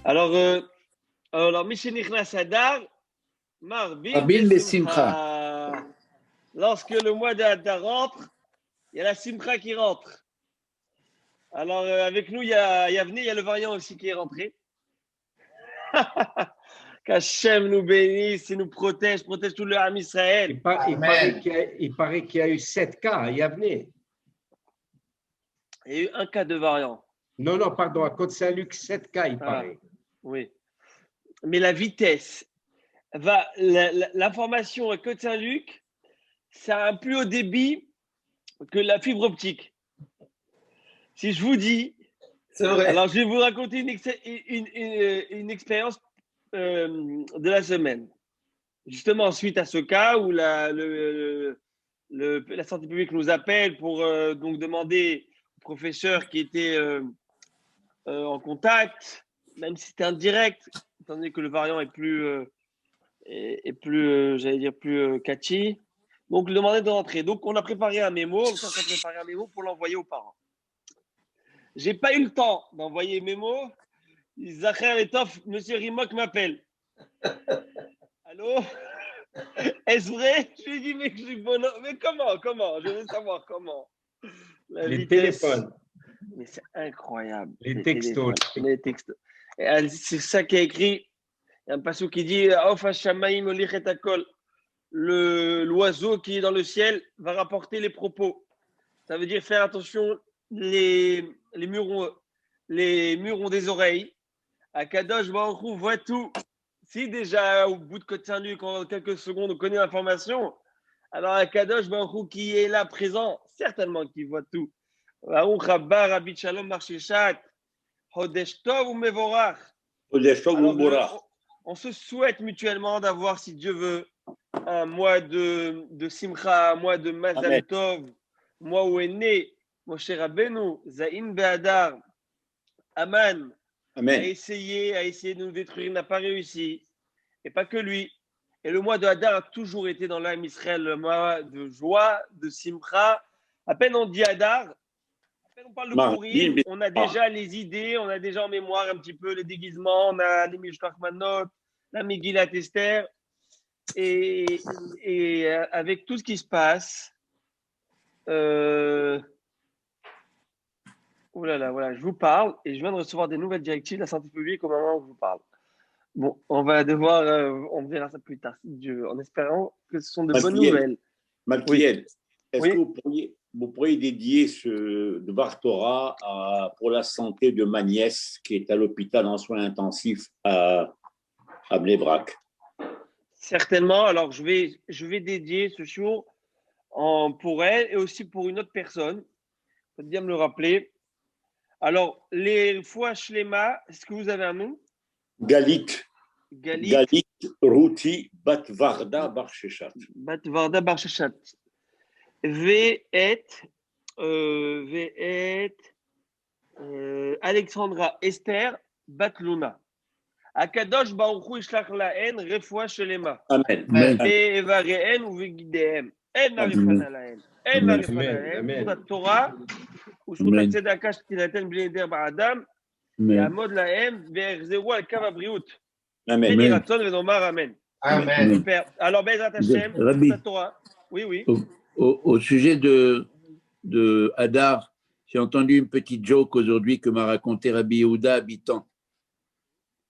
Alors, Mishenichnas Hadar, Marbin Rabin Besimcha. Besimcha. Lorsque le mois d'Adar rentre, il y a la Simcha qui rentre. Alors, avec nous, il y a Yavne, il y a le variant aussi qui est rentré. Qu'Hachem nous bénisse et nous protège tout le Ham Israël. Il paraît qu'il y a eu 7 cas à Yavne. Il y a eu un cas de variant. Non, pardon, à Côte-Saint-Luc, 7 cas, il paraît. Oui. Mais la vitesse, l'information à Côte-Saint-Luc, ça a un plus haut débit que la fibre optique. Si je vous dis, C'est vrai. Alors je vais vous raconter une expérience de la semaine. Justement, suite à ce cas où la santé publique nous appelle pour donc demander au professeur qui était en contact, même si c'était indirect, étant donné que le variant est plus, j'allais dire, plus catchy. Donc, lui demander de rentrer. Donc, on a préparé un mémo, pour l'envoyer aux parents. J'ai pas eu le temps d'envoyer mémo. Zacher Etoff, Monsieur Rimok m'appelle. Allô? Est-ce vrai? Je lui ai dit, mais je suis bon. Mais comment? Je veux savoir comment. Les téléphones. Mais c'est incroyable. Les textos. C'est ça qui a écrit. Il y a un passage qui dit l'oiseau qui est dans le ciel va rapporter les propos. Ça veut dire faire attention, les murs ont des oreilles. Akadosh Baruch Hu voit tout. Si déjà au bout de Côte-Saint-Luc, en quelques secondes, on connaît l'information, alors Akadosh Baruch Hu qui est là présent, certainement qu'il voit tout. Baruch Haba Rabbi Shalom Marcheshat, Hodesh Tov Umevorach. On se souhaite mutuellement d'avoir, si Dieu veut, un mois de Simcha, un mois de Mazal Tov, mois où est né Moshe Rabbeinu, Zain Be'adar, Aman, Amen. a essayé de nous détruire, n'a pas réussi. Et pas que lui. Et le mois de Hadar a toujours été dans l'âme Israël, le mois de joie, de Simcha. À peine on dit Hadar, à peine on parle de Purim, on a déjà les idées, on a déjà en mémoire un petit peu les déguisements, on a les Mishloach Manot, la Megillat Esther. Et avec tout ce qui se passe, oh là là, voilà, je vous parle et je viens de recevoir des nouvelles directives de la santé publique au moment où je vous parle. Bon, on va devoir, on verra ça plus tard, si Dieu veut, en espérant que ce sont de bonnes nouvelles. Malkiel, est-ce Oui. que vous pourriez dédier ce Dvar Torah pour la santé de ma nièce qui est à l'hôpital en soins intensifs à Bnei Brak? Certainement. Alors, je vais dédier ce jour pour elle et aussi pour une autre personne. Faut bien me le rappeler. Alors, les fois Shlema, est-ce que vous avez un nom? Galit Ruti Batvarda Barsheshat. Batvarda Barsheshat. Ve'et Alexandra Esther Batluna. Akadosh Baruch Hu Ishlach Lahen Refoua Shelema. Amen. Ve'evareen uvegidehem. En narifana lahen. En narifana lahen. Zut Torah וזכות הצדקה שתינתן בלי נדר בעדם, יעמוד להם ויחזרו על קו הבריאות. כן יהי רצון ונאמר אמן. Amen. Alors, Bezrat Hashem, Rabbi, la Torah. Oui. Au sujet de Hadar, j'ai entendu une petite joke aujourd'hui que m'a raconté Rabbi Yehuda habitant.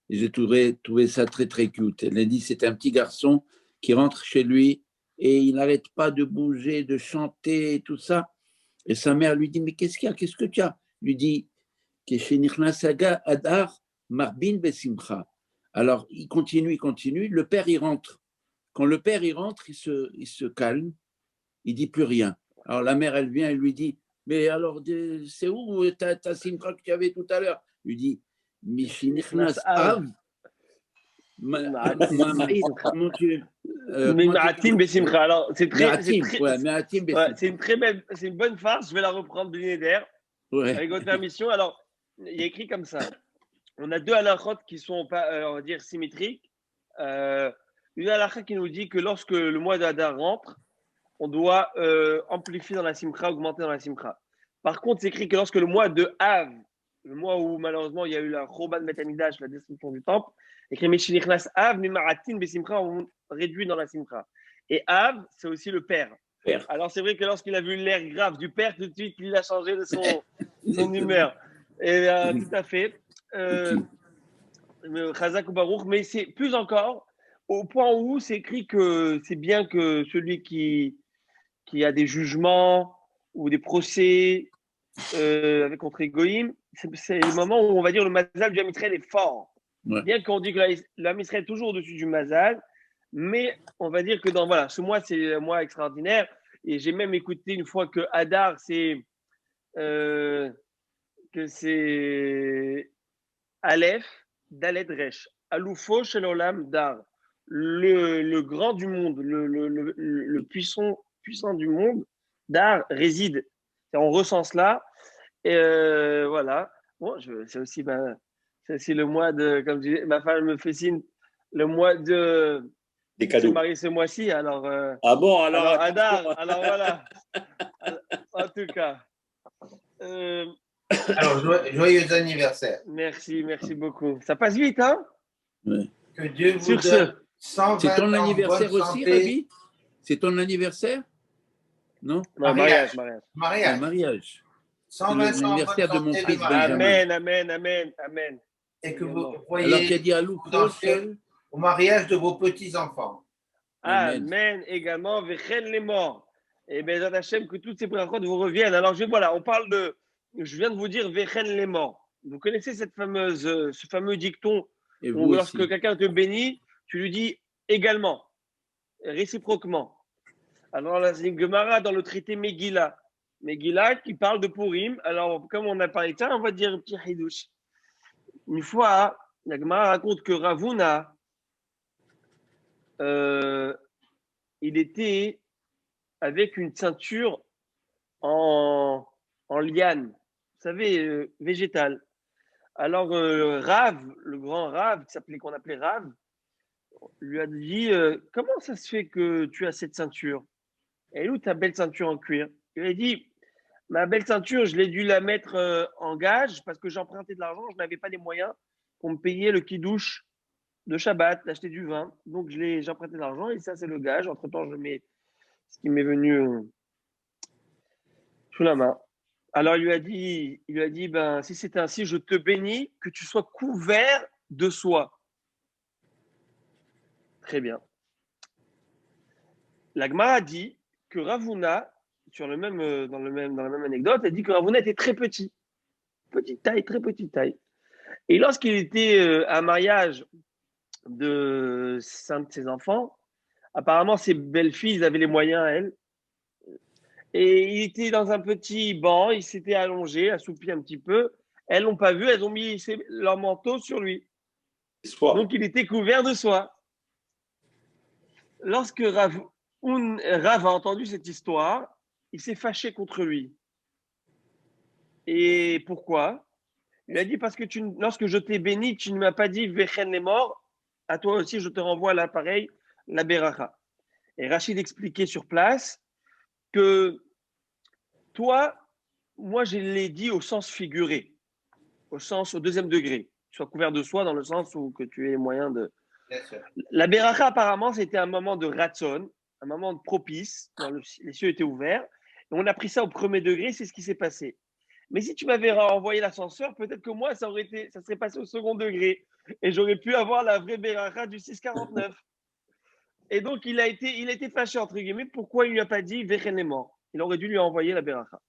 Et j'ai trouvé ça très, très cute. Elle a dit, c'est un petit garçon qui rentre chez lui et il n'arrête pas de bouger, de chanter et tout ça. Et sa mère lui dit, mais qu'est-ce qu'il y a? Qu'est-ce que tu as? Lui dit, Keshenirnasaga Hadar Marbin Besimcha. Alors, il continue. Le père, il rentre. Quand le père, il rentre, il se calme. Il dit plus rien. Alors, la mère, elle vient, elle lui dit, mais alors, c'est où ta Simcha que tu avais tout à l'heure? Il lui dit, Mishinichnas Av. Comment tu... Ma'atim Besimcha. Alors, c'est une bonne farce. Je vais la reprendre de Neder avec votre permission. Alors, il y a écrit comme ça. On a deux halachot qui sont, on va dire, symétriques. Une halakha qui nous dit que lorsque le mois d'Adar rentre, on doit amplifier dans la simcha, augmenter dans la simcha. Par contre, c'est écrit que lorsque le mois de Av le mois où malheureusement il y a eu la Choban Bet Hamikdash, la destruction du temple, écrit Meshinichnas Av, Mimaratin, Besimcha, on réduit dans la Simcha. Et Av, c'est aussi le père. Père. Alors c'est vrai que lorsqu'il a vu l'air grave du père, tout de suite il a changé de son humeur. Et tout à fait. Chazak ou Baruch, mais c'est plus encore au point où c'est écrit que c'est bien que celui qui a des jugements ou des procès avec contre Egoïm, c'est le moment où on va dire le mazal du Ham Israël est fort. Ouais. Bien qu'on dit que le Ham Israël est toujours au-dessus du mazal, mais on va dire que dans voilà, ce mois c'est un mois extraordinaire. Et j'ai même écouté une fois que Hadar c'est Aleph Dalet Resh, Aloufo Shel Olam Dar, le grand du monde, le puissant du monde, Dar réside. On ressent cela. Et voilà. Bon, c'est aussi le mois de, comme je disais, ma femme me fait signe, le mois de. Des Se cadeaux. marier ce mois-ci, alors. Ah bon, Alors, alors Hadar, alors voilà. En tout cas. Alors, joyeux anniversaire. Merci beaucoup. Ça passe vite, hein? Ouais. Que Dieu vous Sur ce. donne 120 C'est ton ans, anniversaire bonne aussi, santé. Rabbi? C'est ton anniversaire? Non? Non, Mariage. mariage. Un Mariage. mariage. 120 ans, bonne l'anniversaire de mon santé fils mariage. Benjamin. Amen. Et que Également. vous voyez Alors, tu as dit à Loupo, au mariage de vos petits-enfants. Amen. Amen également. Vechen les morts. Et bien, Hachem, que toutes ces brachot vous reviennent. Alors, voilà, on parle de. Je viens de vous dire Vechen les morts. Vous connaissez ce fameux dicton Et vous où lorsque aussi. quelqu'un te bénit, tu lui dis également, réciproquement. Alors là, c'est une Gemara dans le traité Megillah. Megillah qui parle de Purim. Alors, comme on a parlé de ça, on va dire un petit hidouche. Une fois, la Gemara raconte que Ravuna, il était avec une ceinture en liane, vous savez, végétale. Alors, Rav, le grand Rav, qu'on appelait Rav, lui a dit comment ça se fait que tu as cette ceinture? Elle est où ta belle ceinture en cuir? Il a dit ma belle ceinture, je l'ai dû la mettre en gage parce que j'empruntais de l'argent, je n'avais pas les moyens pour me payer le kidouche de Shabbat, d'acheter du vin. Donc, j'ai emprunté de l'argent et ça, c'est le gage. Entre-temps, je mets ce qui m'est venu sous la main. Alors, il lui a dit ben, si c'est ainsi, je te bénis que tu sois couvert de soie. Très bien. La Gemara a dit que Ravuna, dans la même anecdote, elle dit que Ravuna était très petit. Petite taille, très petite taille. Et lorsqu'il était à un mariage de de ses enfants, apparemment, ses belles-filles avaient les moyens, elles. Et il était dans un petit banc, il s'était allongé, assoupi un petit peu. Elles l'ont pas vu, elles ont mis leur manteau sur lui. Donc, il était couvert de soie. Lorsque Rav a entendu cette histoire, il s'est fâché contre lui. Et pourquoi? Il a dit parce que lorsque je t'ai béni, tu ne m'as pas dit Vechen les morts, à toi aussi je te renvoie l'appareil, la beracha. Et Rachid expliquait sur place que toi, moi je l'ai dit au sens figuré, au deuxième degré. Tu sois couvert de soie dans le sens où que tu aies moyen de. Bien sûr. La beracha apparemment c'était un moment de ratson, un moment de propice, les cieux étaient ouverts. Et on a pris ça au premier degré, c'est ce qui s'est passé. Mais si tu m'avais renvoyé l'ascenseur, peut-être que moi, ça serait passé au second degré. Et j'aurais pu avoir la vraie beracha du 649. Et donc, il a été fâché, entre guillemets. Pourquoi il ne lui a pas dit Vechen est mort? Il aurait dû lui envoyer la beracha.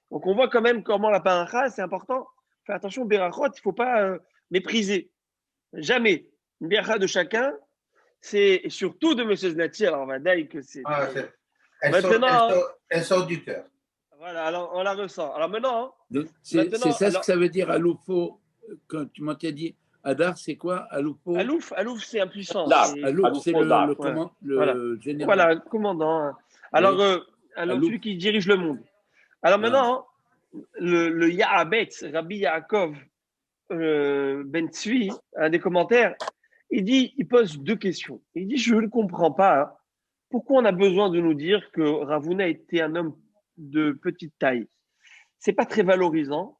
Donc, on voit quand même comment la beracha, c'est important. Fais attention, berachot, il ne faut pas mépriser. Jamais. Une beracha de chacun, c'est surtout de M. Znati. Alors, on va dire que c'est. Elle sort du cœur. Voilà, alors on la ressent. Alors maintenant. C'est ça ce que ça veut dire Aloufo, quand tu m'as dit Hadar, c'est quoi Aloufo? Alouf, c'est impuissant. Alouf, c'est le général. Voilà, le commandant. Alors, celui qui dirige le monde. Alors maintenant, le Yahabet, Rabbi Yaakov Ben Tzvi, un des commentaires, il pose deux questions. Il dit, je ne comprends pas. Hein, pourquoi on a besoin de nous dire que Ravuna était un homme de petite taille? C'est pas très valorisant.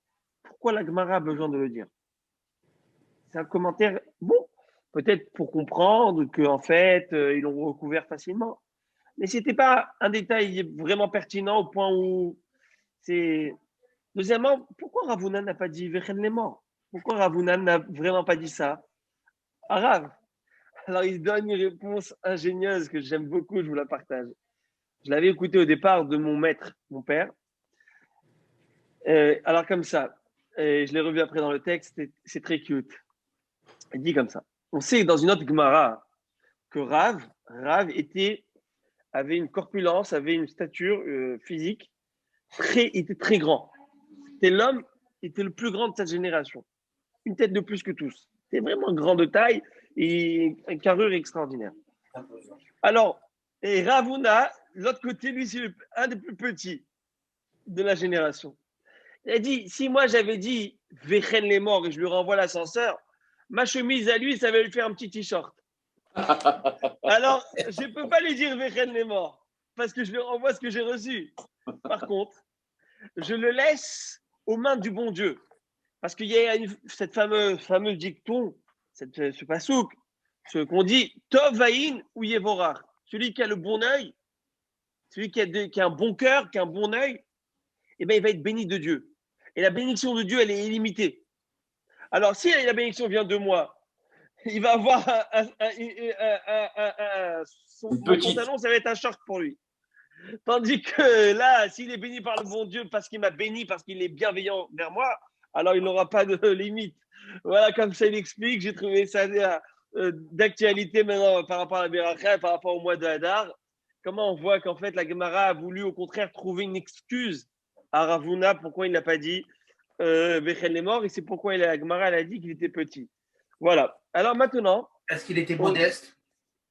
pourquoi la Gemara a besoin de le dire? C'est un commentaire bon, peut-être pour comprendre qu'en fait, ils l'ont recouvert facilement. Mais ce n'était pas un détail vraiment pertinent au point où c'est. Deuxièmement, pourquoi Ravuna n'a pas dit Vechen les morts? Pourquoi Ravuna n'a vraiment pas dit ça? Arabe. Alors, il donne une réponse ingénieuse que j'aime beaucoup, je vous la partage. Je l'avais écouté au départ de mon maître, mon père. Alors, comme ça, je l'ai revu après dans le texte, c'est très cute. Il dit comme ça. On sait dans une autre Gemara que Rav avait une corpulence, avait une stature physique, il était très grand. C'était l'homme, il était le plus grand de cette génération. Une tête de plus que tous. C'était vraiment grand de taille et une carrure extraordinaire. Alors, et Ravuna, de l'autre côté, lui, c'est un des plus petits de la génération. Il a dit, si moi j'avais dit Vechen les morts et je lui renvoie l'ascenseur, ma chemise à lui, ça va lui faire un petit t-shirt. Alors, je ne peux pas lui dire Vechen les morts parce que je lui renvoie ce que j'ai reçu. Par contre, je le laisse aux mains du bon Dieu. Parce qu'il y a cette fameuse dicton, ce pasouk, ce qu'on dit Tov Vaïn ou Yevorach. Celui qui a le bon œil, celui qui a un bon cœur, qui a un bon œil, eh ben, il va être béni de Dieu. Et la bénédiction de Dieu, elle est illimitée. Alors, si la bénédiction vient de moi, il va avoir son pantalon, ça va être un short pour lui. Tandis que là, s'il est béni par le bon Dieu parce qu'il m'a béni, parce qu'il est bienveillant vers moi, alors il n'aura pas de limite. Voilà, comme ça il explique. J'ai trouvé ça d'actualité maintenant par rapport à la Beracha, par rapport au mois de Hadar. Comment on voit qu'en fait la Gemara a voulu au contraire trouver une excuse à Ravuna pourquoi il n'a pas dit Vechen les morts, et c'est pourquoi la Gemara elle a dit qu'il était petit. Voilà. Alors maintenant. Est-ce qu'il était modeste?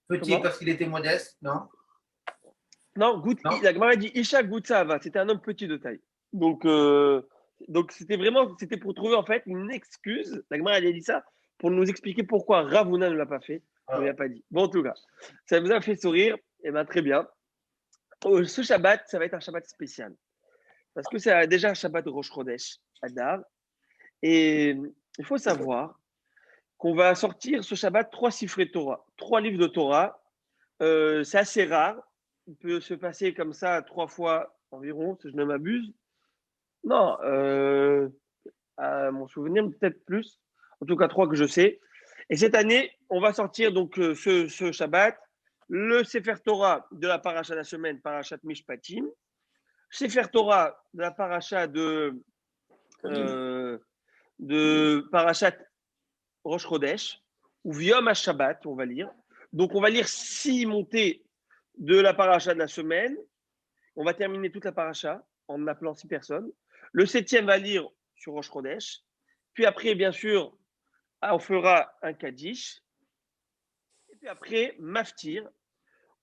Petit Comment? parce qu'il était modeste? Non? Non, Non. la Gemara dit Isha Goutsava, c'était un homme petit de taille. Donc c'était pour trouver en fait une excuse. La Gemara a dit ça pour nous expliquer pourquoi Ravuna ne l'a pas fait, ne l'a pas dit. Bon, en tout cas, ça vous a fait sourire, et bien très bien. Ce Shabbat, ça va être un Shabbat spécial. Parce que c'est déjà un Shabbat de Rosh Chodesh, Adar. Et il faut savoir qu'on va sortir ce Shabbat 3 Sifrei Torah, 3 livres de Torah. C'est assez rare. Il peut se passer comme ça 3 fois environ, si je ne m'abuse. Non, à mon souvenir, peut-être plus. En tout cas, 3 que je sais. Et cette année, on va sortir donc ce Shabbat, le Sefer Torah de la paracha de la semaine, parachat Mishpatim, Sefer Torah de la paracha de parachat Rosh Chodesh, ou Viom HaShabbat, on va lire. Donc, on va lire 6 montées de la paracha de la semaine. On va terminer toute la paracha en appelant 6 personnes. Le 7e va lire sur Rosh Chodesh. Puis après, bien sûr, on fera un Kaddish. Et puis après, Maftir.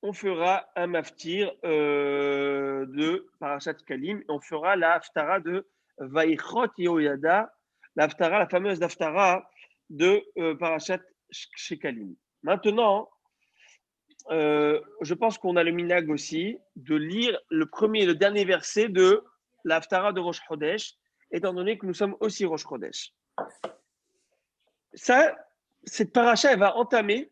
On fera un Maftir de Parashat Kalim. Et on fera la Haftara de Vaïchot Yehoyada, la fameuse Haftara de Parashat Shekalim. Maintenant, je pense qu'on a le minag aussi de lire le premier et le dernier verset de la Haftara de Rosh Chodesh, étant donné que nous sommes aussi Rosh Chodesh. Cette paracha, elle va entamer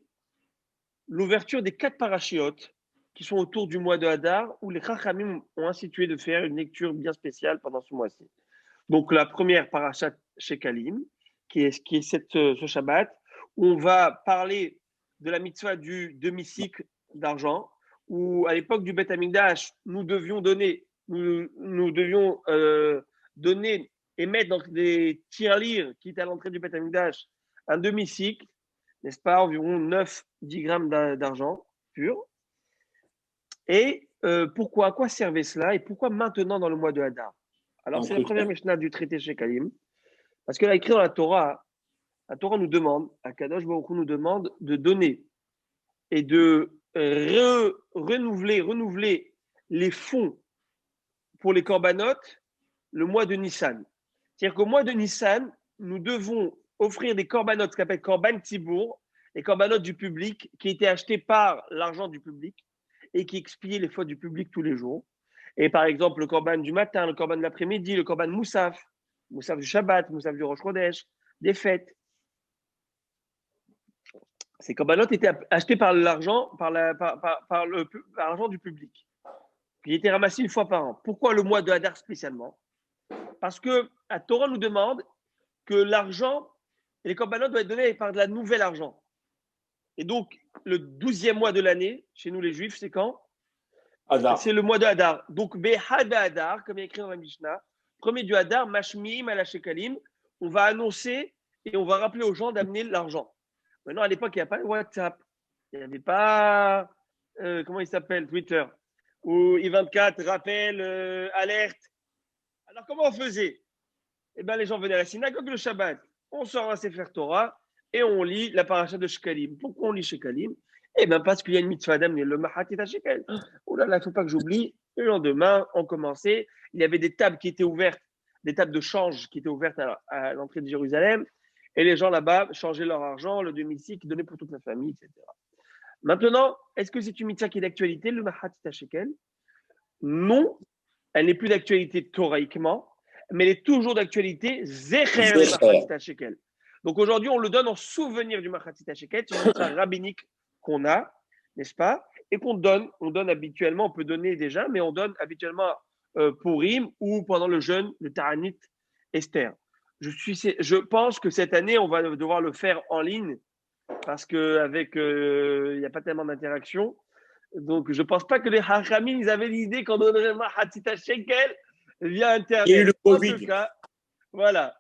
l'ouverture des 4 parachiotes qui sont autour du mois de Hadar, où les Chachamim ont institué de faire une lecture bien spéciale pendant ce mois-ci. Donc la première parachat Shekalim, qui est ce Shabbat, où on va parler de la mitzvah du demi-cycle d'argent, où à l'époque du Beth Amikdash, nous devions donner et mettre dans des tirelires qui étaient à l'entrée du Beth Amikdash un demi-cycle, n'est-ce pas, environ 9-10 grammes d'argent pur. Et pourquoi, à quoi servait cela et pourquoi maintenant dans le mois de Hadar? Alors, c'est la première Mishnah du traité Shekalim, parce que là, écrit dans la Torah nous demande, Akadosh Baruch Hu nous demande de donner et de renouveler les fonds pour les corbanotes le mois de Nissan. C'est-à-dire qu'au mois de Nissan, nous devons offrir des corbanotes, ce qu'on appelle korban tzibour, les corbanotes du public qui étaient achetés par l'argent du public et qui expiaient les fautes du public tous les jours. Et par exemple, le korban du matin, le korban de l'après-midi, le korban moussaf, Moussaf du Shabbat, Moussaf du Rosh Chodesh, des fêtes. Ces corbanotes étaient achetés par l'argent, par l'argent du public. Il était ramassé une fois par an. Pourquoi le mois de Hadar spécialement? Parce que la Torah nous demande que l'argent et les corbanotes doivent être donnés par de la nouvelle argent. Et donc, le 12e mois de l'année, chez nous les Juifs, c'est quand? Hadar. C'est le mois de Hadar. Donc, Behad Hadar, comme il est écrit dans la Mishnah, premier du Hadar, Mashmiim ala Shekalim, on va annoncer et on va rappeler aux gens d'amener l'argent. Maintenant, à l'époque, il n'y a pas de WhatsApp, il n'y avait pas, comment il s'appelle, Twitter, ou I24, rappel, alerte. Alors, comment on faisait? Eh bien, les gens venaient à la synagogue le Shabbat, on sort un Sefer Torah et on lit la paracha de Shekalim. Pourquoi on lit Shekalim? Eh bien, parce qu'il y a une mitzvah d'amener le Mahatit à Shekel. Oh là là, il ne faut pas que j'oublie. Le lendemain, on commençait. Il y avait des tables qui étaient ouvertes, des tables de change qui étaient ouvertes à l'entrée de Jérusalem. Et les gens là-bas changeaient leur argent, le demi-si qu'ils donnaient pour toute la famille, etc. Maintenant, est-ce que c'est une mitzvah qui est d'actualité, le Mahatit à Shekel? Non, elle n'est plus d'actualité thoraïquement, mais elle est toujours d'actualité Zecher le Mahatit à Shekel. Donc aujourd'hui, on le donne en souvenir du Mahatit à Shekel. C'est une mitzvah rabbinique qu'on a, n'est-ce pas? Et qu'on donne. On donne habituellement, on peut donner déjà, mais on donne habituellement Purim ou pendant le jeûne, le Ta'anit Esther. Je pense que cette année, on va devoir le faire en ligne parce qu'avec il n'y a pas tellement d'interaction. Donc, je ne pense pas que les Hachamim, ils avaient l'idée qu'on donnerait le Mahatit à Shekel via Internet. Il y a eu le en Covid. tout cas, voilà.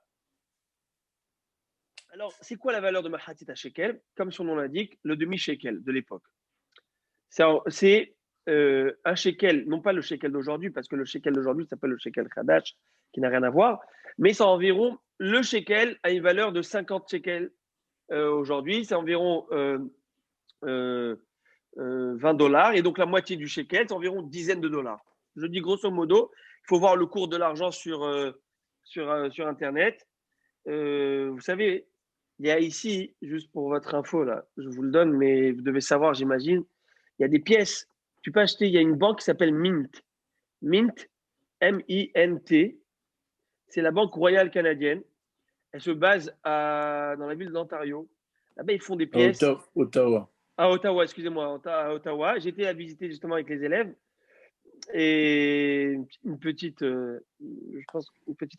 Alors, c'est quoi la valeur de Mahatit à Shekel? Comme son nom l'indique, le demi-shekel de l'époque. C'est un shekel, non pas le shekel d'aujourd'hui, parce que le shekel d'aujourd'hui s'appelle le shekel Khadash, qui n'a rien à voir, mais c'est environ, le shekel a une valeur de 50 shekels aujourd'hui, c'est environ 20 dollars, et donc la moitié du shekel, c'est environ une dizaine de dollars. Je dis grosso modo, il faut voir le cours de l'argent sur Internet. Vous savez, il y a ici, juste pour votre info, là, je vous le donne, mais vous devez savoir, j'imagine, il y a des pièces. Tu peux acheter, il y a une banque qui s'appelle Mint. Mint, M-I-N-T. C'est la Banque royale canadienne. Elle se base dans la ville d'Ontario. Là-bas, ils font des pièces. Ottawa. À Ottawa, excusez-moi, à Ottawa. J'étais à visiter justement avec les élèves. Et une petite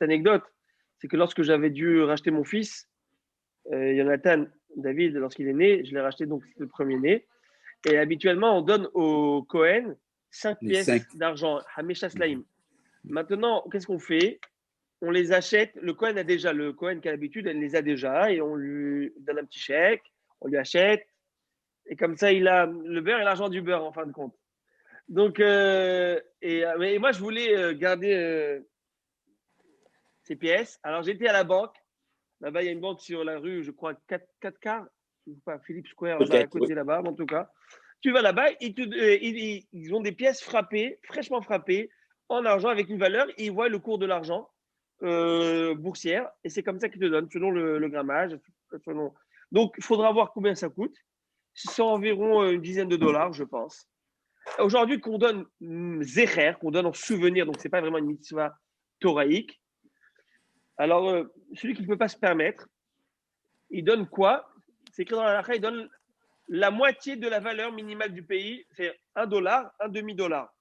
anecdote, c'est que lorsque j'avais dû racheter mon fils, Jonathan David, lorsqu'il est né, je l'ai racheté, donc c'est le premier-né. Et habituellement, on donne au Cohen 5 pièces d'argent, Hamesha Slaim. Maintenant, qu'est-ce qu'on fait? On les achète. Le Cohen qui a l'habitude, elle les a déjà, et on lui donne un petit chèque, on lui achète, et comme ça, il a le beurre et l'argent du beurre, en fin de compte. Donc, et moi, je voulais garder ces pièces. Alors, j'étais à la banque. Là-bas, il y a une banque sur la rue, je crois, 4 quarts, je sais pas, Philippe Square, là, à côté là-bas, en tout cas. Tu vas là-bas, ils ont des pièces frappées, fraîchement frappées, en argent avec une valeur, et ils voient le cours de l'argent boursière, et c'est comme ça qu'ils te donnent, selon le grammage. Donc, il faudra voir combien ça coûte. C'est environ une dizaine de dollars, je pense. Aujourd'hui, qu'on donne Zecher, qu'on donne en souvenir, donc ce n'est pas vraiment une mitzvah thoraïque. Alors, celui qui ne peut pas se permettre, il donne quoi? C'est écrit dans la halakha, il donne la moitié de la valeur minimale du pays, c'est $1, un demi-dollar.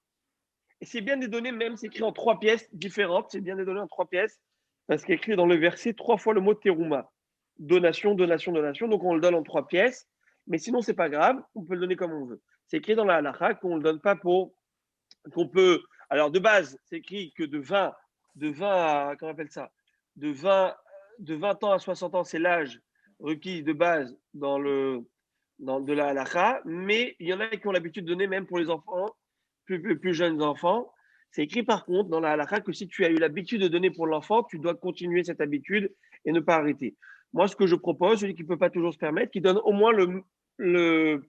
Et c'est bien de donner, même c'est écrit en 3 pièces différentes, c'est bien de donner en 3 pièces, parce qu'il est écrit dans le verset 3 fois le mot terouma. Donation, donation, donation. Donc on le donne en 3 pièces, mais sinon c'est pas grave, on peut le donner comme on veut. C'est écrit dans la halakha qu'on ne le donne pas pour. Qu'on peut. Alors de base, c'est écrit que de 20 à. Comment on appelle ça? De 20 ans à 60 ans, c'est l'âge requis de base de la halakha, mais il y en a qui ont l'habitude de donner même pour les enfants, plus jeunes enfants. C'est écrit par contre dans la halakha que si tu as eu l'habitude de donner pour l'enfant, tu dois continuer cette habitude et ne pas arrêter. Moi, ce que je propose, celui qui ne peut pas toujours se permettre, qui donne au moins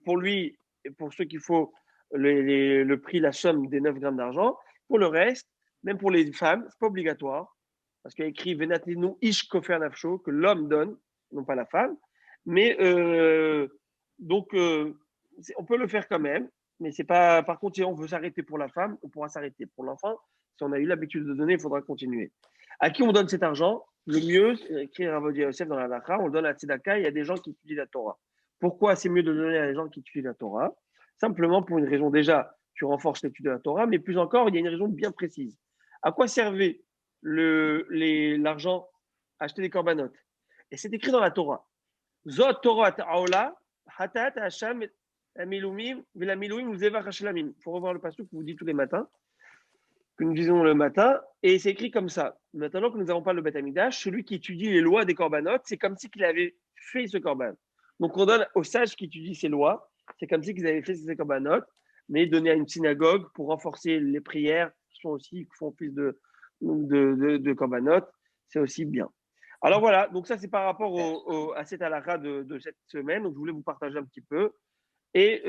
pour lui et pour ceux qu'il faut le prix, la somme des 9 grammes d'argent. Pour le reste, même pour les femmes, ce n'est pas obligatoire. Parce qu'il y a écrit Venatenu ish kofer nafsho, que l'homme donne, non pas la femme. Mais donc, on peut le faire quand même. Mais c'est pas. Par contre, si on veut s'arrêter pour la femme, on pourra s'arrêter. Pour l'enfant, si on a eu l'habitude de donner, il faudra continuer. À qui on donne cet argent? le mieux, c'est écrit Rav Yosef dans la Halakha, on le donne à Tzedaka, il y a des gens qui étudient la Torah. Pourquoi c'est mieux de le donner à des gens qui étudient la Torah? Simplement pour une raison, déjà, tu renforces l'étude de la Torah, mais plus encore, il y a une raison bien précise. À quoi servait l'argent acheter des corbanotes? Et c'est écrit dans la Torah. Zot Torah ta'ola, hatat hasham amilumim, velamiluim uzevach hashlamim. Il faut revoir le passage que vous dites tous les matins, que nous disons le matin, et c'est écrit comme ça. Maintenant que nous n'avons pas le Beth Amidash, celui qui étudie les lois des corbanotes, c'est comme si qu'il avait fait ce corban. Donc on donne aux sages qui étudient ces lois, c'est comme si qu'ils avaient fait ces corbanotes, mais donné à une synagogue pour renforcer les prières qui sont aussi, qui font plus de corbanotes, c'est aussi bien. Alors voilà, donc ça c'est par rapport à cette halakha de cette semaine, donc je voulais vous partager un petit peu. Et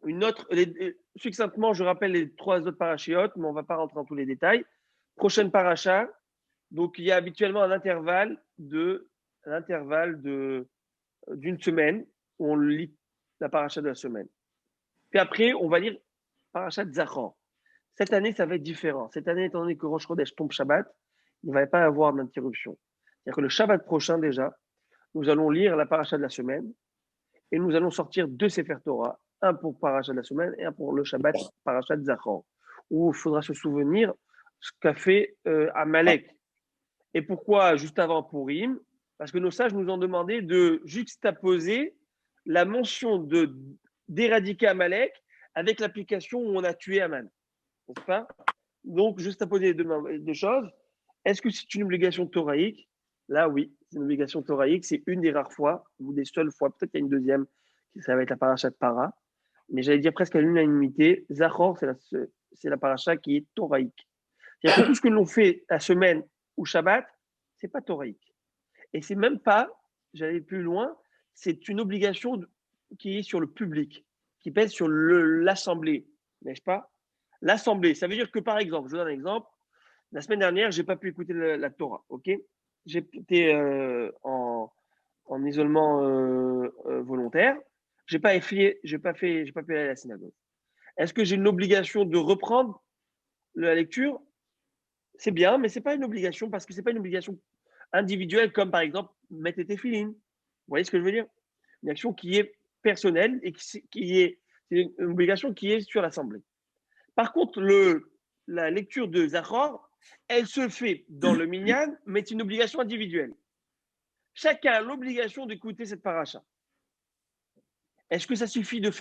une autre, succinctement, je rappelle les 3 autres parachiotes, mais on ne va pas rentrer dans tous les détails. Prochaine paracha, donc il y a habituellement un intervalle d'une semaine où on lit la paracha de la semaine. Puis après, on va lire parachat Zachor. Cette année, ça va être différent. Cette année, étant donné que Rosh Chodesh tombe Shabbat, il ne va pas y avoir d'interruption. C'est-à-dire que le Shabbat prochain déjà, nous allons lire la paracha de la semaine et nous allons sortir 2 Sefer Torah, un pour paracha de la semaine et un pour le Shabbat parachat Zachor, où il faudra se souvenir ce qu'a fait Amalek. Et pourquoi juste avant Purim? Parce que nos sages nous ont demandé de juxtaposer la mention d'éradiquer Amalek avec l'application où on a tué Aman. N'est-ce pas? Donc, juxtaposer les deux choses. Est-ce que c'est une obligation thoraïque? Là, oui, c'est une obligation thoraïque. C'est une des rares fois, ou des seules fois. Peut-être qu'il y a une deuxième, ça va être la paracha de Para. Mais j'allais dire presque à l'unanimité, Zachor, c'est la paracha qui est thoraïque. C'est-à-dire que tout ce que l'on fait la semaine ou Shabbat, c'est pas thoraïque. Et c'est même pas, j'allais plus loin, c'est une obligation qui est sur le public, qui pèse sur l'assemblée, n'est-ce pas? L'assemblée, ça veut dire que par exemple, je vous donne un exemple, la semaine dernière, j'ai pas pu écouter la Torah, ok? J'étais en isolement volontaire, j'ai pas pu aller à la synagogue. Est-ce que j'ai une obligation de reprendre la lecture? C'est bien, mais c'est pas une obligation parce que c'est pas une obligation individuelle comme par exemple mettre tes filines. Vous voyez ce que je veux dire? Une action qui est personnelle et qui est une obligation qui est sur l'assemblée. Par contre, la lecture de Zachor, elle se fait dans le minyan, mais c'est une obligation individuelle. Chacun a l'obligation d'écouter cette paracha. Est-ce que ça suffit de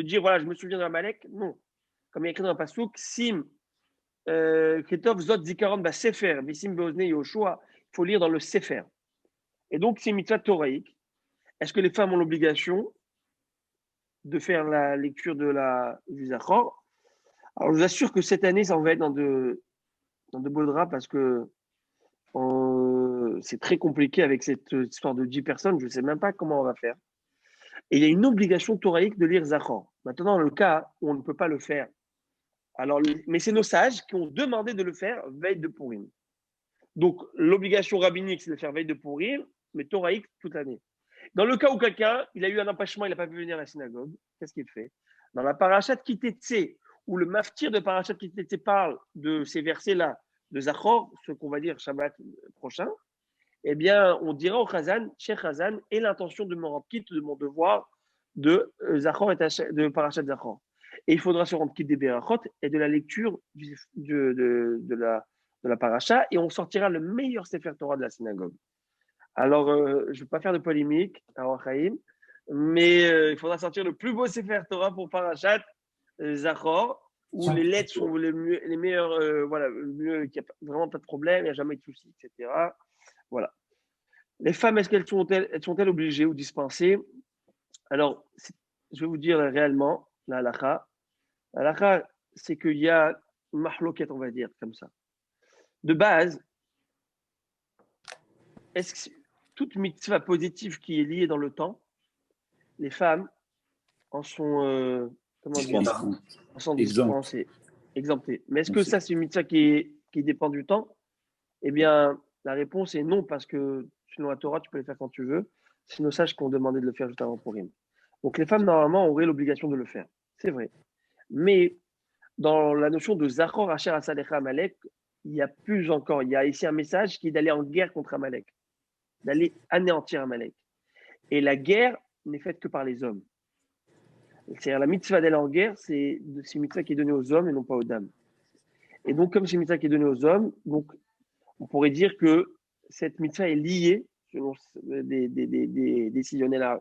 dire voilà, je me souviens de Amalek? Non. Comme il y a écrit dans le Passouk, Sim, Ketov Zot Zikaron ba Sefer, Visim Beozne Yoshua, il faut lire dans le Sefer. Et donc, c'est une mitzvah thoraïque. Est-ce que les femmes ont l'obligation de faire la lecture du Zachor? Alors, je vous assure que cette année, ça va être dans de beaux draps parce que c'est très compliqué avec cette histoire de 10 personnes. Je ne sais même pas comment on va faire. Et il y a une obligation thoraïque de lire Zachor. Maintenant, le cas où on ne peut pas le faire, alors, mais c'est nos sages qui ont demandé de le faire veille de Purim. Donc, l'obligation rabbinique, c'est de faire veille de Purim, mais thoraïque toute l'année. Dans le cas où quelqu'un, il a eu un empêchement, il n'a pas pu venir à la synagogue, qu'est-ce qu'il fait? Dans la parachat Kitetse, où le maftir de parachat Kitetse parle de ces versets-là, de Zachor, ce qu'on va dire Shabbat prochain, eh bien, on dira au Chazan, Cheikh Chazan, et l'intention de mon rempkit, de mon devoir de Zachor et de parachat Zachor. Et il faudra se rendre quitte des Berachot et de la lecture de la paracha, et on sortira le meilleur Sefer Torah de la synagogue. Alors, je ne vais pas faire de polémique à Orchaïm, mais il faudra sortir le plus beau Sefer Torah pour parachat Zachor, où les lettres sont les meilleures, voilà, le mieux, qu'il n'y a vraiment pas de problème, il n'y a jamais de soucis, etc. Voilà. Les femmes, est-ce qu'elles sont-elles obligées ou dispensées? Alors, je vais vous dire réellement, la halakha. La halakha, c'est qu'il y a une mahloket, on va dire, comme ça. De base, est-ce que toute mitzvah positive qui est liée dans le temps, les femmes en sont, dispensées, exemptées. Mais est-ce que ça, c'est une mitzvah qui dépend du temps? Eh bien, la réponse est non, parce que selon la Torah, tu peux le faire quand tu veux. C'est nos sages qui ont demandé de le faire juste avant Purim. Donc, les femmes, normalement, auraient l'obligation de le faire. C'est vrai. Mais dans la notion de Zachor Asher Asalecha Amalek, il y a plus encore. Il y a ici un message qui est d'aller en guerre contre Amalek, d'aller anéantir Amalek. Et la guerre n'est faite que par les hommes. C'est-à-dire la mitzvah d'aller en guerre, c'est une mitzvah qui est donnée aux hommes et non pas aux dames. Et donc, comme c'est une mitzvah qui est donnée aux hommes, donc on pourrait dire que cette mitzvah est liée, selon des décisionnaires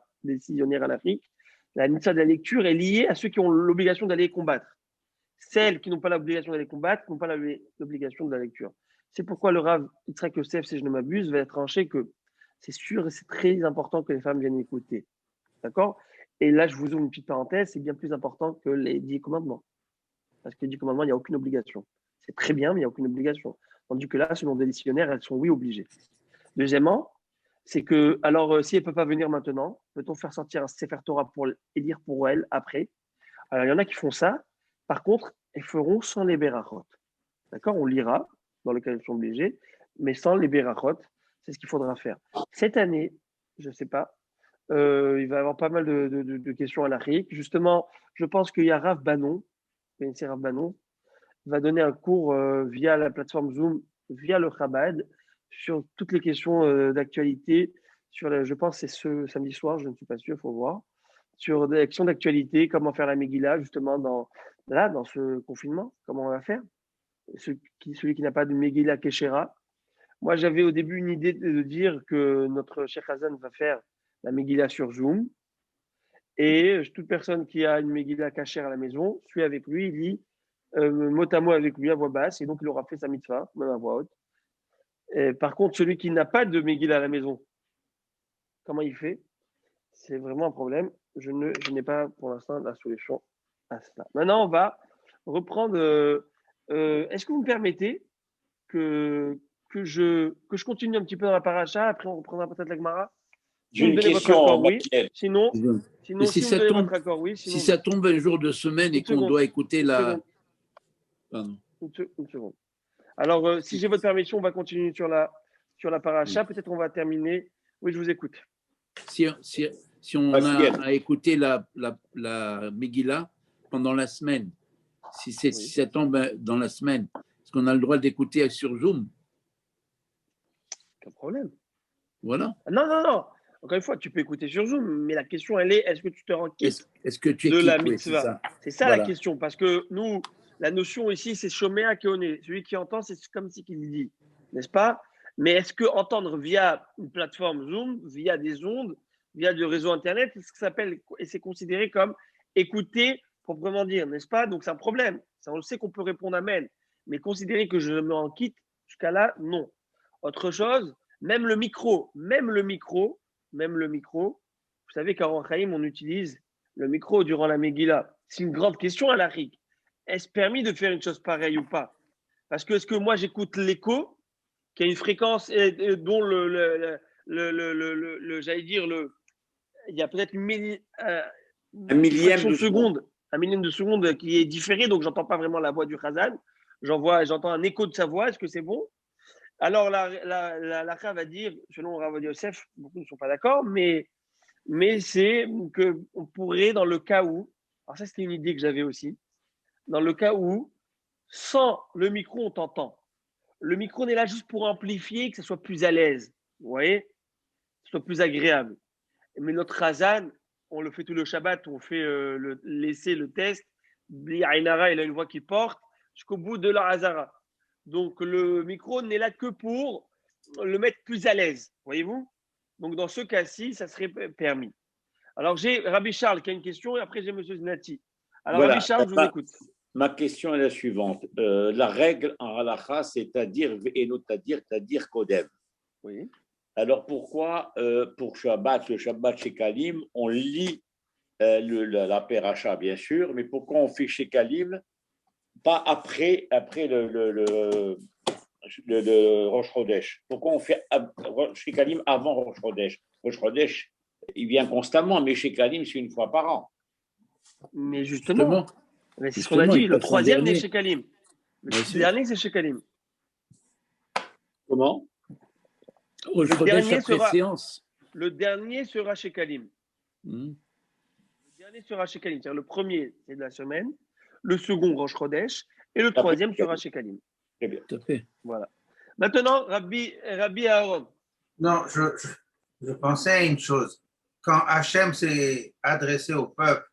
en Afrique, la mitzvah de la lecture est liée à ceux qui ont l'obligation d'aller combattre. Celles qui n'ont pas l'obligation d'aller combattre n'ont pas l'obligation de la lecture. C'est pourquoi le Rav Yitzhak Yosef, si je ne m'abuse, va trancher que c'est sûr et c'est très important que les femmes viennent écouter. D'accord? Et là, je vous ouvre une petite parenthèse, c'est bien plus important que les 10 commandements. Parce que les 10 commandements, il n'y a aucune obligation. C'est très bien, mais il n'y a aucune obligation. Tandis que là, selon des décisionnaires, elles sont oui obligées. Deuxièmement, c'est que, alors, si elle ne peut pas venir maintenant, peut-on faire sortir un Sefer Torah et lire pour elle après? Alors, il y en a qui font ça. Par contre, elles feront sans les berachot. D'accord? On lira, dans le cas où elles sont obligées, mais sans les berachot. C'est ce qu'il faudra faire. Cette année, je ne sais pas, il va y avoir pas mal de questions à l'Afrique. Justement, je pense qu'il y a Rav Banon, Rav Banon, va donner un cours via la plateforme Zoom, via le Chabad, sur toutes les questions d'actualité. Je pense que c'est ce samedi soir, je ne suis pas sûr, il faut voir. Sur des questions d'actualité, comment faire la Megillah, justement, dans ce confinement, comment on va faire. Celui qui n'a pas de Megillah Keshera. Moi, j'avais au début une idée de dire que notre Cheikh Hazan va faire la Megillah sur Zoom. Et toute personne qui a une Megillah Keshera à la maison suit avec lui, il lit mot à mot avec lui à voix basse, et donc il aura fait sa mitzvah, même à voix haute. Par contre, celui qui n'a pas de Megillah à la maison, comment il fait? C'est vraiment un problème. Je n'ai pas pour l'instant la solution à cela. Maintenant, on va reprendre. Est-ce que vous me permettez que je continue un petit peu dans la paracha, après on reprendra peut-être la Gemara? J'ai une question, oui. Sinon, Mais si si vous ça me donnez tombe, votre accord, oui. Sinon, si ça tombe un jour de semaine et qu'on doit écouter la. Pardon. Une seconde. Alors, si j'ai votre permission, on va continuer sur la paracha. Peut-être on va terminer. Oui, je vous écoute. Si on a à écouter la Megillah pendant la semaine, si ça tombe dans la semaine, est-ce qu'on a le droit d'écouter sur Zoom? Aucun problème. Voilà. Non. Encore une fois, tu peux écouter sur Zoom, mais la question, elle est, est-ce que tu te rends quitte est-ce que tu es de quitte, la oui, mitzvah? C'est ça voilà. la question, parce que nous, la notion ici, c'est Shoméa Keoné. Celui qui entend, c'est comme si qu'il dit, n'est-ce pas? Mais est-ce que entendre via une plateforme Zoom, via des ondes, via du réseau Internet, c'est ce que ça s'appelle, et c'est considéré comme écouter proprement dire, n'est-ce pas? Donc c'est un problème. Ça, on le sait qu'on peut répondre amen, mais considérer que je me en quitte jusqu'à là, non. Autre chose, même le micro, vous savez qu'à Chaim, on utilise le micro durant la Megillah. C'est une grande question à l'Afrique. Est-ce permis de faire une chose pareille ou pas? Parce que est-ce que moi j'écoute l'écho, qui a une fréquence dont j'allais dire, il y a peut-être un millième de seconde. Un millième de seconde qui est différé, donc j'entends pas vraiment la voix du Khazan. J'entends un écho de sa voix. Est-ce que c'est bon? Alors la va dire, selon Rav Yosef, beaucoup ne sont pas d'accord, mais c'est qu'on pourrait, dans le cas où, alors ça c'était une idée que j'avais aussi, dans le cas où, sans le micro, on t'entend. Le micro, on est là juste pour amplifier, que ce soit plus à l'aise, vous voyez, que ce soit plus agréable. Mais notre Hazan, on le fait tout le Shabbat, on fait l'essai, le test. Ainara, il a une voix qui porte jusqu'au bout de la Hazara. Donc le micro n'est là que pour le mettre plus à l'aise, voyez-vous? Donc dans ce cas-ci, ça serait permis. Alors j'ai Rabbi Charles qui a une question et après j'ai M. Znati. Alors voilà, Rabbi Charles, je vous écoute. Ma question est la suivante. La règle en halakha, c'est-à-dire c'est-à-dire kodem. Oui. Alors pourquoi pour Shabbat, le Shabbat chez Kalim, on lit la Peracha bien sûr, mais pourquoi on fait chez Kalim pas après le Rosh Chodesh? Pourquoi on fait chez Kalim avant Rosh Chodesh? Rosh Chodesh, il vient constamment, mais chez Kalim, c'est une fois par an. Mais justement c'est ce qu'on a dit, le troisième est chez Kalim. Le dernier, c'est chez Kalim. Comment? Le dernier sera chez Kalim. Le dernier sera chez Kalim. C'est-à-dire le premier, c'est de la semaine. Le second, Rosh Chodesh. Et le troisième sera chez Kalim. Très bien. Tout à fait. Voilà. Maintenant, Rabbi Aaron. Non, je pensais à une chose. Quand Hachem s'est adressé au peuple,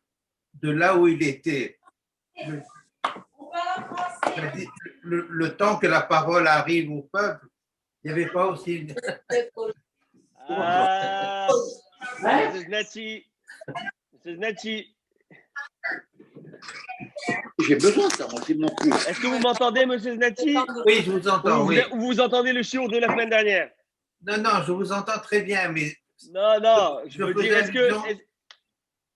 de là où il était, le, le temps que la parole arrive au peuple, il n'y avait pas aussi une... Ah, Mrs. Nati. Mrs. Nati. J'ai besoin de ça, moi, c'est mon plus. Est-ce que vous m'entendez, Mrs. Nati? Oui, je vous entends, oui. Ou vous entendez le chiour de la semaine dernière? Non, non, je vous entends très bien, mais... Non, je veux dire, est-ce que...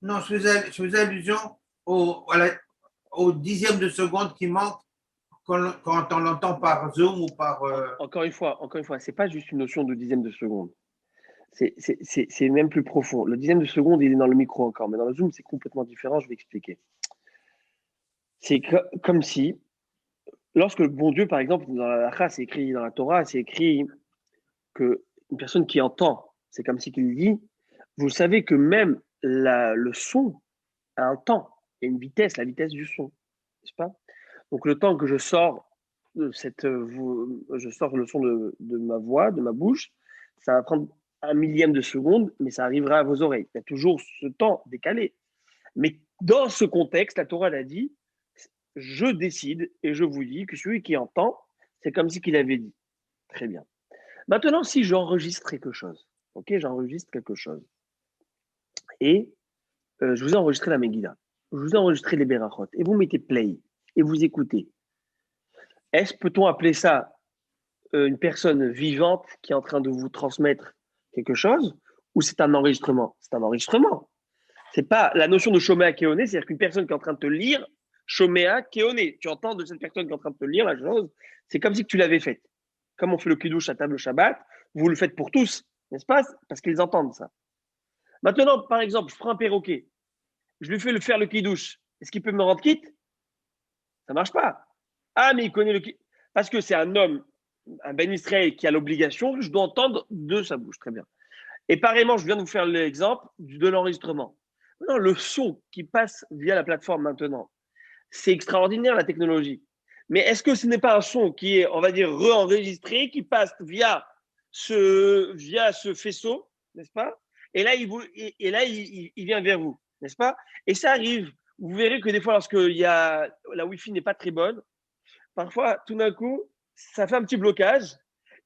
Non, je faisais allusion au dixième de seconde qui manque quand on l'entend par Zoom ou par... Encore une fois, c'est pas juste une notion de dixième de seconde. C'est même plus profond. Le dixième de seconde, il est dans le micro encore, mais dans le Zoom, c'est complètement différent. Je vais expliquer. C'est comme si, lorsque le bon Dieu, par exemple, dans la Lacha, c'est écrit dans la Torah, c'est écrit que une personne qui entend, c'est comme si qu'il dit, vous savez que même le son a un temps, il y a une vitesse, la vitesse du son, n'est-ce pas? Donc le temps que je sors je sors le son de ma voix, de ma bouche, ça va prendre un millième de seconde, mais ça arrivera à vos oreilles. Il y a toujours ce temps décalé. Mais dans ce contexte, la Torah l'a dit, je décide et je vous dis que celui qui entend, c'est comme si qu'il avait dit. Très bien. Maintenant, si j'enregistre quelque chose, ok, j'enregistre quelque chose, et je vous ai enregistré la Megillah, je vous ai enregistré les Berachot, et vous mettez play, et vous écoutez. Peut-on appeler ça une personne vivante qui est en train de vous transmettre quelque chose, ou c'est un enregistrement? C'est un enregistrement. C'est pas la notion de Shoméa Kéoné, c'est-à-dire qu'une personne qui est en train de te lire, Shoméa Kéoné, tu entends de cette personne qui est en train de te lire la chose, c'est comme si tu l'avais faite. Comme on fait le Kiddush à table Shabbat, vous le faites pour tous, n'est-ce pas? Parce qu'ils entendent ça. Maintenant, par exemple, je prends un perroquet, je lui fais faire le Kiddush, est-ce qu'il peut me rendre quitte? Ça marche pas. Ah, mais il connaît le Kiddush. Parce que c'est un homme, un Ben Israël qui a l'obligation, je dois entendre de sa bouche. Très bien. Et pareillement, je viens de vous faire l'exemple de l'enregistrement. Non, le son qui passe via la plateforme maintenant, c'est extraordinaire la technologie. Mais est-ce que ce n'est pas un son qui est, on va dire, re-enregistré, qui passe via ce faisceau, n'est-ce pas? Et là, il vient vers vous, n'est-ce pas? Et ça arrive. Vous verrez que des fois, lorsque la Wi-Fi n'est pas très bonne, parfois, tout d'un coup, ça fait un petit blocage.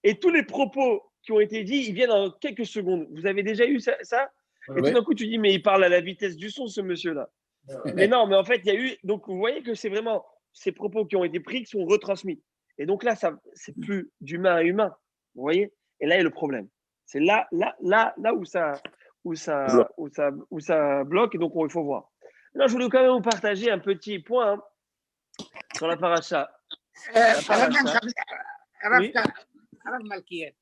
Et tous les propos qui ont été dits, ils viennent en quelques secondes. Vous avez déjà eu ça? Et tout d'un coup, tu dis, mais il parle à la vitesse du son, ce monsieur-là. Mais non, mais en fait, il y a eu. Donc, vous voyez que c'est vraiment ces propos qui ont été pris qui sont retransmis. Et donc là, c'est plus d'humain à humain. Vous voyez? Et là est le problème. C'est là où ça bloque. Et donc, il faut voir. Là, je voulais quand même vous partager un petit point sur la paracha. Oui. Rav Malkiel,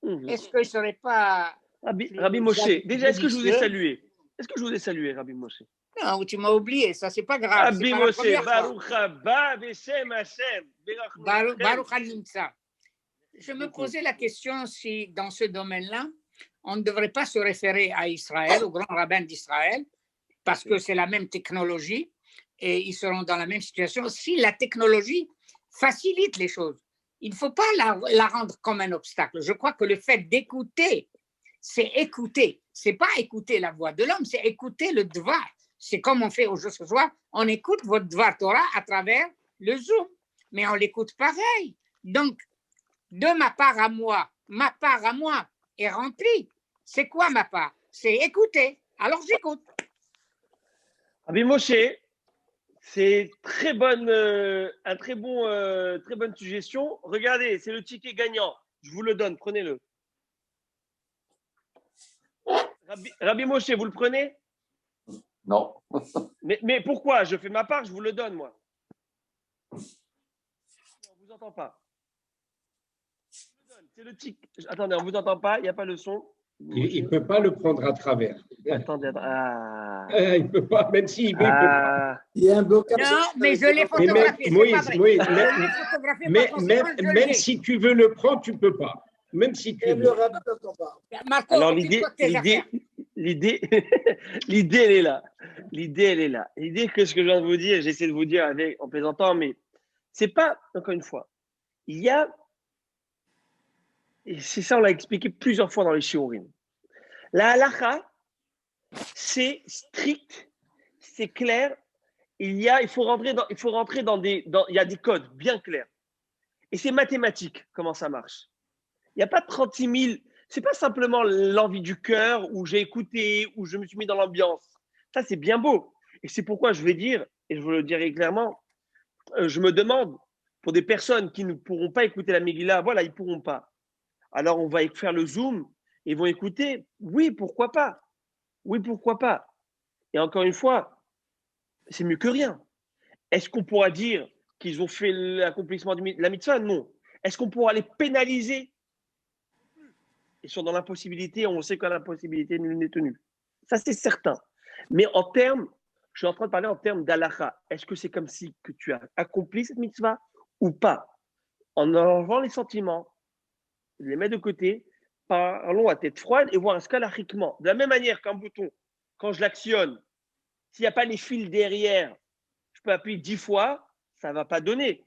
Mhm. est-ce que ce serait pas. Rabbi Moshe, déjà, est-ce que je vous ai salué? Est-ce que je vous ai salué, Rabbi Moshe? Non, tu m'as oublié, ça, c'est pas grave. Rabbi Moshe, Baruch haba Beshem Hashem. Baruch Hanimtsa. Je me posais la question si, dans ce domaine-là, on ne devrait pas se référer à Israël, au grand rabbin d'Israël, parce que c'est la même technologie et ils seront dans la même situation. Si la technologie facilite les choses, il ne faut pas la rendre comme un obstacle. Je crois que le fait d'écouter, c'est écouter. Ce n'est pas écouter la voix de l'homme, c'est écouter le Dvar. C'est comme on fait aujourd'hui ce soir, on écoute votre Dvar Torah à travers le Zoom, mais on l'écoute pareil. Donc, de ma part à moi est remplie. C'est quoi ma part? C'est écouter. Alors j'écoute. Rabbi Moshe, c'est très bonne suggestion. Regardez, c'est le ticket gagnant. Je vous le donne, prenez-le. Rabbi Moshe, vous le prenez? Non. Mais pourquoi? Je fais ma part, je vous le donne, moi. On ne vous entend pas. C'est le ticket. Attendez, on ne vous entend pas, il n'y a pas le son. Il ne peut pas le prendre à travers. Attendez. Il ne peut pas, même s'il veut, il ne peut pas. Il y a un blocage. Non, mais je l'ai photographié. Même si tu veux le prendre, tu ne peux pas. Même si tu Et veux. le rabbin n'entend pas. Marco, Alors l'idée, elle est là. L'idée que ce que je viens de vous dire, j'essaie de vous dire en plaisantant, mais c'est pas, encore une fois, il y a, et c'est ça, on l'a expliqué plusieurs fois dans les shiurim. La halakha, c'est strict, c'est clair. Il faut rentrer il y a des codes bien clairs. Et c'est mathématique, comment ça marche. Il n'y a pas 36 000, c'est pas simplement l'envie du cœur où j'ai écouté, où je me suis mis dans l'ambiance. Ça, c'est bien beau. Et c'est pourquoi je vais dire, et je vous le dirai clairement, je me demande, pour des personnes qui ne pourront pas écouter la Megillah, voilà, ils ne pourront pas. Alors, on va faire le zoom, et ils vont écouter. Oui, pourquoi pas? Oui, pourquoi pas? Et encore une fois, c'est mieux que rien. Est-ce qu'on pourra dire qu'ils ont fait l'accomplissement de la mitzvah? Non. Est-ce qu'on pourra les pénaliser? Ils sont dans l'impossibilité, on sait que l'impossibilité n'est tenue. Ça, c'est certain. Mais en termes, je suis en train de parler en termes d'halakha. Est-ce que c'est comme si que tu as accompli cette mitzvah ou pas? En enlevant les sentiments, les mettre de côté, parlons à tête froide et voir un scalachiquement. De la même manière qu'un bouton, quand je l'actionne, s'il n'y a pas les fils derrière, je peux appuyer 10 fois, ça ne va pas donner.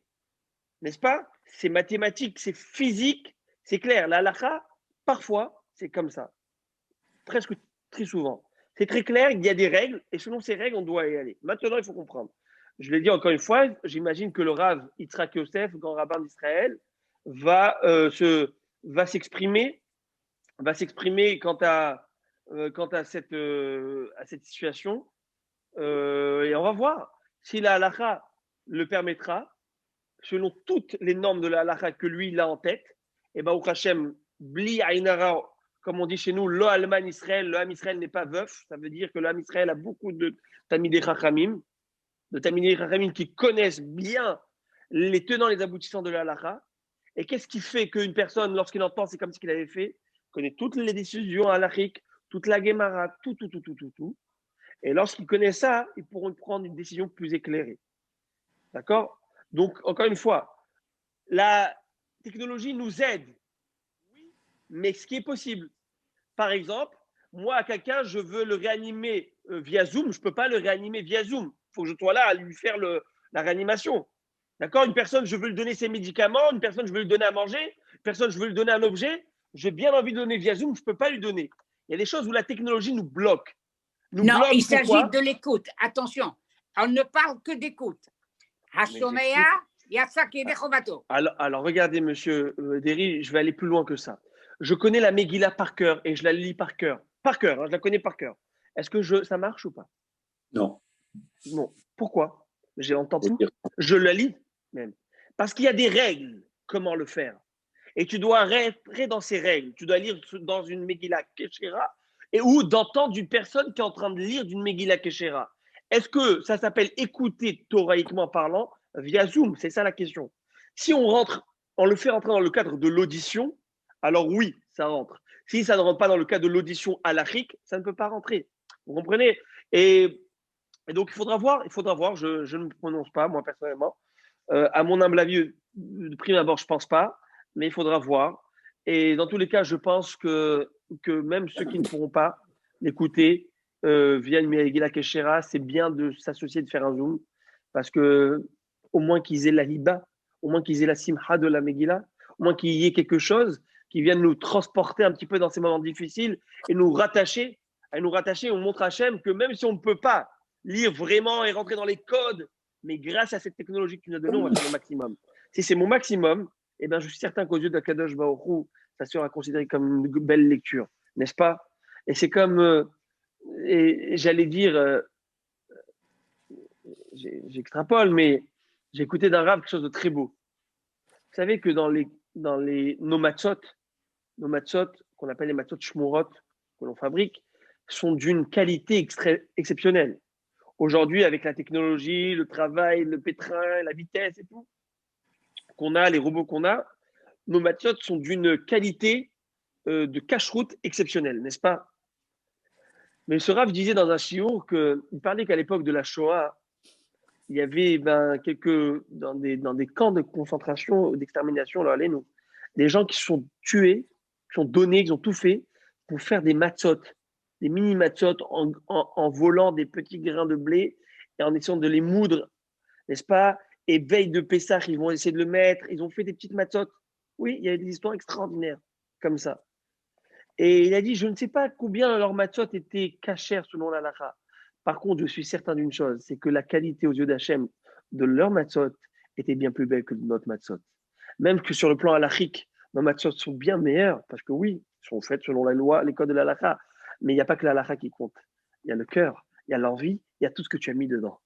N'est-ce pas? C'est mathématique, c'est physique, c'est clair. La halakha, parfois, c'est comme ça. Presque très souvent. C'est très clair, il y a des règles, et selon ces règles, on doit y aller. Maintenant, il faut comprendre. Je l'ai dit encore une fois, j'imagine que le Rav Yitzhak Yosef, grand rabbin d'Israël, va s'exprimer quant à cette situation. Et on va voir si la halakha le permettra, selon toutes les normes de la halakha que lui il a en tête. Et ben, au Hachem, bli ainara, comme on dit chez nous, lo alman Israël, le Ham Israël n'est pas veuf. Ça veut dire que le Ham Israël a beaucoup de Tamidei Chachamim, qui connaissent bien les tenants et les aboutissants de la halakha. Et qu'est-ce qui fait qu'une personne, lorsqu'il entend, c'est comme ce qu'il avait fait, connaît toutes les décisions halachiques, toute la Gemara, tout. Et lorsqu'ils connaissent ça, ils pourront prendre une décision plus éclairée. D'accord? Donc, encore une fois, la technologie nous aide, mais ce qui est possible. Par exemple, moi, à quelqu'un, je veux le réanimer via Zoom, je ne peux pas le réanimer via Zoom. Il faut que je sois là à lui faire la réanimation. D'accord? Une personne, je veux lui donner ses médicaments, une personne, je veux lui donner à manger, une personne, je veux lui donner un objet, j'ai bien envie de donner via Zoom, je ne peux pas lui donner. Il y a des choses où la technologie nous bloque. Non, il s'agit de l'écoute. Attention, on ne parle que d'écoute. Alors, regardez, monsieur Derry, je vais aller plus loin que ça. Je connais la Megillah par cœur et je la lis par cœur. Par cœur, je la connais par cœur. Est-ce que ça marche ou pas? Non. Non. Pourquoi? J'ai entendu. Je la lis même. Parce qu'il y a des règles, comment le faire. Et tu dois rentrer dans ces règles. Tu dois lire dans une Megillah Keshera ou d'entendre une personne qui est en train de lire d'une Megillah Keshera. Est-ce que ça s'appelle écouter thoraïquement parlant via Zoom? C'est ça la question. Si on le fait rentrer dans le cadre de l'audition, alors oui, ça rentre. Si ça ne rentre pas dans le cadre de l'audition halachique, ça ne peut pas rentrer. Vous comprenez? Et donc, il faudra voir. Je ne me prononce pas, moi, personnellement. À mon humble avis, de prime abord, je ne pense pas, mais il faudra voir. Et dans tous les cas, je pense que même ceux qui ne pourront pas l'écouter via une Megillah Keshera, c'est bien de s'associer, de faire un Zoom, parce que au moins qu'ils aient la hiba, au moins qu'ils aient la simha de la Megillah, au moins qu'il y ait quelque chose qui vienne nous transporter un petit peu dans ces moments difficiles et nous rattacher. On montre à Hachem que même si on ne peut pas lire vraiment et rentrer dans les codes, mais grâce à cette technologie que tu nous as donnée, on va faire le maximum. Si c'est mon maximum, eh bien, je suis certain qu'aux yeux d'Akadosh Baruch Hu, ça sera considéré comme une belle lecture, n'est-ce pas? Et c'est comme, j'allais dire, j'extrapole, mais j'ai écouté d'un rave quelque chose de très beau. Vous savez que dans nos matzot, qu'on appelle les matzot shmurot, que l'on fabrique, sont d'une qualité exceptionnelle. Aujourd'hui, avec la technologie, le travail, le pétrin, la vitesse et tout, qu'on a, les robots qu'on a, nos matzot sont d'une qualité de cache-route exceptionnelle, n'est-ce pas? Mais ce Rav disait dans un shiur qu'il parlait qu'à l'époque de la Shoah, il y avait dans des camps de concentration, d'extermination, des gens qui sont tués, qui sont donnés, qui ont tout fait pour faire des matzot, des mini matzot en volant des petits grains de blé et en essayant de les moudre, n'est-ce pas? Et veille de Pessah, ils vont essayer de le mettre. Ils ont fait des petites matzot. Oui, il y a des histoires extraordinaires comme ça. Et il a dit, je ne sais pas combien leur matzot était cachère selon la halakha. Par contre, je suis certain d'une chose, c'est que la qualité aux yeux d'Hachem de leur matzot était bien plus belle que de notre matzot. Même que sur le plan halachique, nos matzot sont bien meilleurs, parce que oui, ils sont faits selon la loi, les codes de la halakha. Mais il n'y a pas que la halakha qui compte. Il y a le cœur, il y a l'envie, il y a tout ce que tu as mis dedans.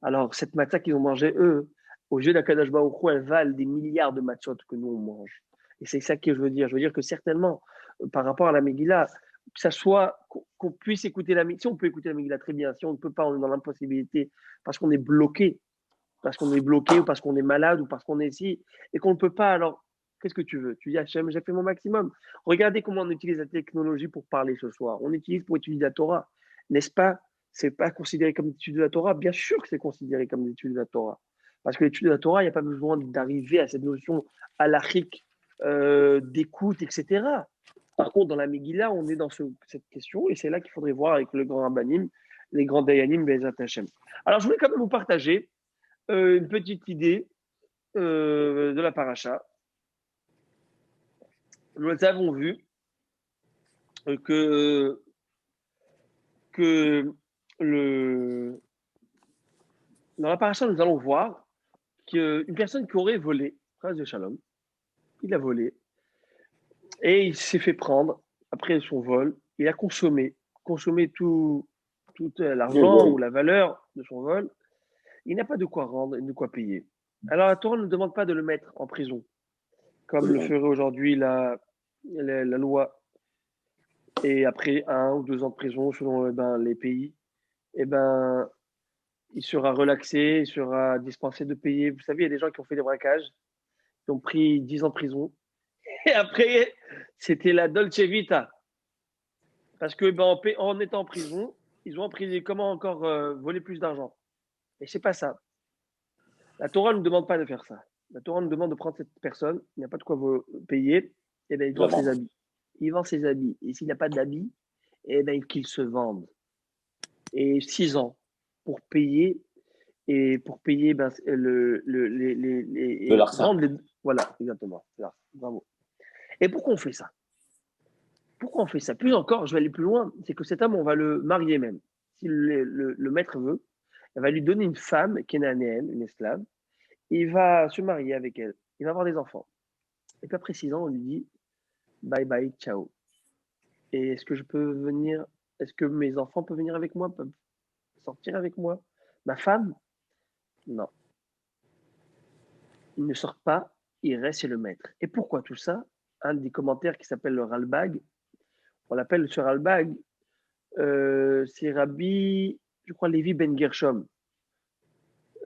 Alors, cette matzah qu'ils ont mangée, eux, aux yeux d'Akadosh Baruch Hu, elle valent des milliards de matzot que nous, on mange. Et c'est ça que je veux dire. Je veux dire que certainement, par rapport à la Megillah, que ça soit qu'on puisse écouter la Megillah. Si on peut écouter la Megillah, très bien. Si on ne peut pas, on est dans l'impossibilité parce qu'on est bloqué, ou parce qu'on est malade, ou parce qu'on est ici, et qu'on ne peut pas, alors qu'est-ce que tu veux? Tu dis, Hachem, j'ai fait mon maximum. Regardez comment on utilise la technologie pour parler ce soir. On utilise pour étudier la Torah. N'est-ce pas? C'est pas considéré comme l'étude de la Torah. Bien sûr que c'est considéré comme l'étude de la Torah. Parce que l'étude de la Torah, il n'y a pas besoin d'arriver à cette notion halachique d'écoute, etc. Par contre, dans la Megillah, on est dans cette question, et c'est là qu'il faudrait voir avec le grand Rabbanim, les grands Dayanim, Be'ezrat Hashem. Alors, je voulais quand même vous partager une petite idée de la paracha. Nous avons vu que dans la paracha, nous allons voir qu'une personne qui aurait volé, phrase de Shalom, il a volé, et il s'est fait prendre après son vol, il a consommé tout l'argent ou la valeur de son vol, il n'a pas de quoi rendre et de quoi payer. Alors la Torah ne demande pas de le mettre en prison, comme le ferait aujourd'hui la loi. Et après 1 ou 2 ans de prison, selon les pays, il sera relaxé, il sera dispensé de payer. Vous savez, il y a des gens qui ont fait des braquages, qui ont pris 10 ans de prison. Et après, c'était la Dolce Vita. Parce que en étant en prison, ils ont appris comment encore voler plus d'argent. Et c'est pas ça. La Torah ne demande pas de faire ça. La Torah nous demande de prendre cette personne, il n'a pas de quoi payer, et il vend ses habits. Il vend ses habits. Et s'il n'a pas d'habits, qu'il se vende. Et 6 ans pour payer, les de l'argent. Voilà, exactement. Bravo. Et pourquoi on fait ça? Pourquoi on fait ça? Plus encore, je vais aller plus loin, c'est que cet homme, on va le marier même. Si le maître veut, il va lui donner une femme kénanéenne, une esclave, et il va se marier avec elle. Il va avoir des enfants. Et puis après 6 ans, on lui dit bye bye, ciao. Et est-ce que mes enfants peuvent venir avec moi, peuvent sortir avec moi? Ma femme? Non. Il ne sort pas, il reste chez le maître. Et pourquoi tout ça? Un des commentaires qui s'appelle le Ralbag, on l'appelle ce Ralbag, c'est Rabbi, je crois, Lévi Ben Gershom.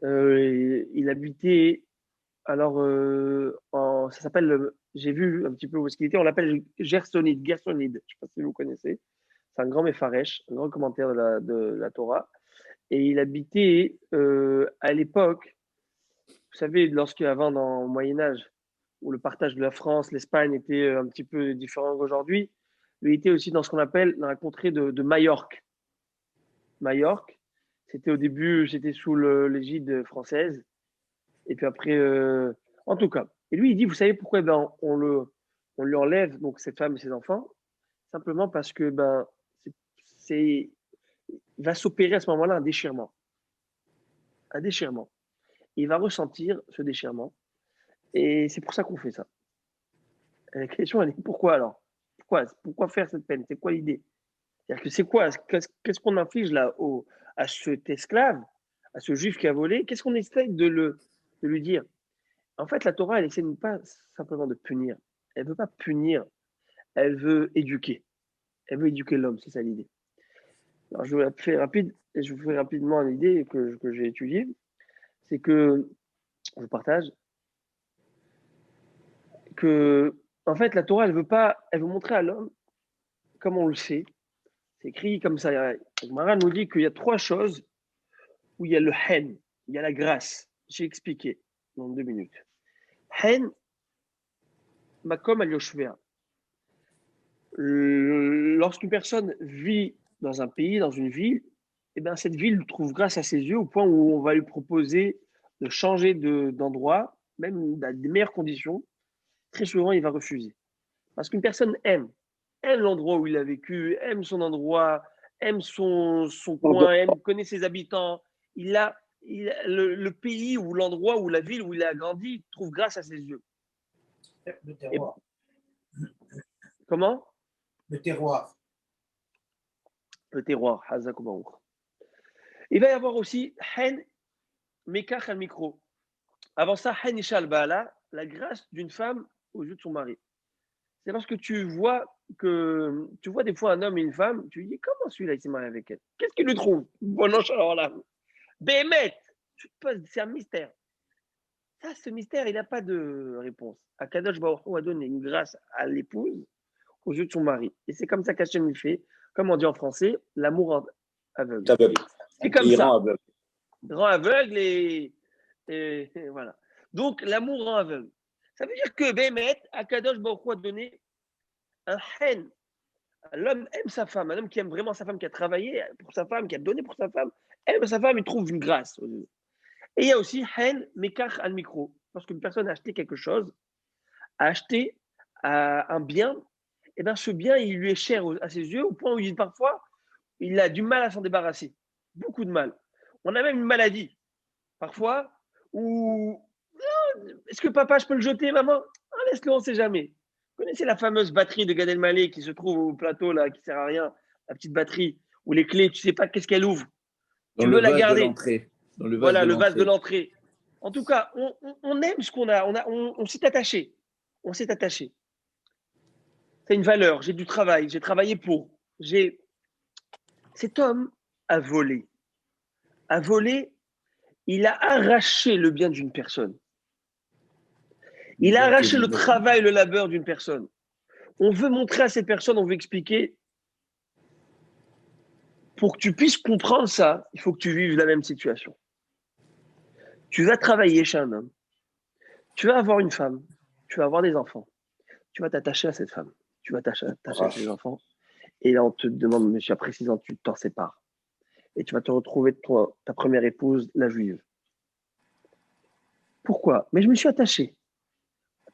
Il habitait, alors, ça s'appelle, j'ai vu un petit peu où est-ce qu'il était, on l'appelle Gersonide, je ne sais pas si vous connaissez. C'est un grand Mefaresh, un grand commentaire de la Torah. Et il habitait à l'époque, vous savez, lorsqu'avant, dans le Moyen-Âge, où le partage de la France, l'Espagne était un petit peu différent qu'aujourd'hui, il était aussi dans ce qu'on appelle dans la contrée de Majorque. Majorque, c'était au début, c'était sous l'égide française. Et puis après, en tout cas. Et lui, il dit, vous savez pourquoi on lui enlève donc cette femme et ses enfants? Simplement parce que il va s'opérer à ce moment-là un déchirement. Un déchirement. Il va ressentir ce déchirement. Et c'est pour ça qu'on fait ça. Et la question, elle est pourquoi alors? Pourquoi faire cette peine? C'est quoi l'idée? C'est-à-dire que c'est quoi? Qu'est-ce qu'on inflige là à cet esclave, à ce juif qui a volé? Qu'est-ce qu'on essaie de lui dire? En fait, la Torah, elle essaie pas simplement de punir. Elle ne veut pas punir, elle veut éduquer. Elle veut éduquer l'homme, c'est ça l'idée. Alors, je vous fais rapidement une idée que j'ai étudiée. C'est que, je partage, que, en fait, la Torah, elle veut montrer à l'homme, comme on le sait, c'est écrit comme ça. Gemara nous dit qu'il y a 3 choses où il y a le hen, il y a la grâce. J'ai expliqué dans 2 minutes. Hen, makom al yoshvea. Lorsqu'une personne vit dans un pays, dans une ville, cette ville trouve grâce à ses yeux au point où on va lui proposer de changer d'endroit, même dans des meilleures conditions, très souvent, il va refuser. Parce qu'une personne aime l'endroit où il a vécu, aime son endroit, aime son coin, connaît ses habitants. Le pays ou l'endroit ou la ville où il a grandi, il trouve grâce à ses yeux. Le terroir. Comment? Le terroir. Le terroir. Hazakum. Il va y avoir aussi Hen Mekach al micro. Avant ça, Hen Ishal Baala, la grâce d'une femme aux yeux de son mari. C'est parce que tu vois des fois un homme et une femme, tu dis comment celui-là il s'est marié avec elle? Qu'est-ce qu'il lui trouve? Bon, non, alors là, Bémet, c'est un mystère. Ça, ce mystère, il n'a pas de réponse. Akadosh Baruch Hu a donné une grâce à l'épouse aux yeux de son mari. Et c'est comme ça qu'Hachem lui fait, comme on dit en français, l'amour aveugle. C'est comme ça. Rend aveugle et voilà. Donc, l'amour rend aveugle. Ça veut dire que Bémet, Akadosh Baruch Hu a donné un hen. L'homme aime sa femme, un homme qui aime vraiment sa femme, qui a travaillé pour sa femme, qui a donné pour sa femme, aime sa femme, il trouve une grâce. Et il y a aussi hen mekach al micro. Lorsqu'une personne a acheté quelque chose, a acheté un bien, et bien ce bien, il lui est cher à ses yeux, au point où parfois, il a du mal à s'en débarrasser. Beaucoup de mal. On a même une maladie, parfois, où est-ce que papa, je peux le jeter, maman? Laisse-le, on ne sait jamais. Vous connaissez la fameuse batterie de Gad Elmaleh qui se trouve au plateau, là, qui ne sert à rien, la petite batterie, où les clés, tu ne sais pas qu'est-ce qu'elle ouvre. Dans tu le veux la vase de garder. l'entrée. Dans le vase Voilà, de le vase de l'entrée. l'entrée. En tout cas, on aime ce qu'on a. On s'est attaché. On s'est attaché. C'est une valeur. J'ai du travail. J'ai travaillé pour. Cet homme a volé. A volé. Il a arraché le bien d'une personne. Il a arraché le travail, le labeur d'une personne. On veut montrer à cette personne, on veut expliquer. Pour que tu puisses comprendre ça, il faut que tu vives la même situation. Tu vas travailler chez un homme. Tu vas avoir une femme. Tu vas avoir des enfants. Tu vas t'attacher à cette femme. Tu vas t'attacher à tes enfants. Et là, on te demande, monsieur, après 6 ans, tu t'en sépares. Et tu vas te retrouver ta première épouse, la juive. Pourquoi? Mais je me suis attaché.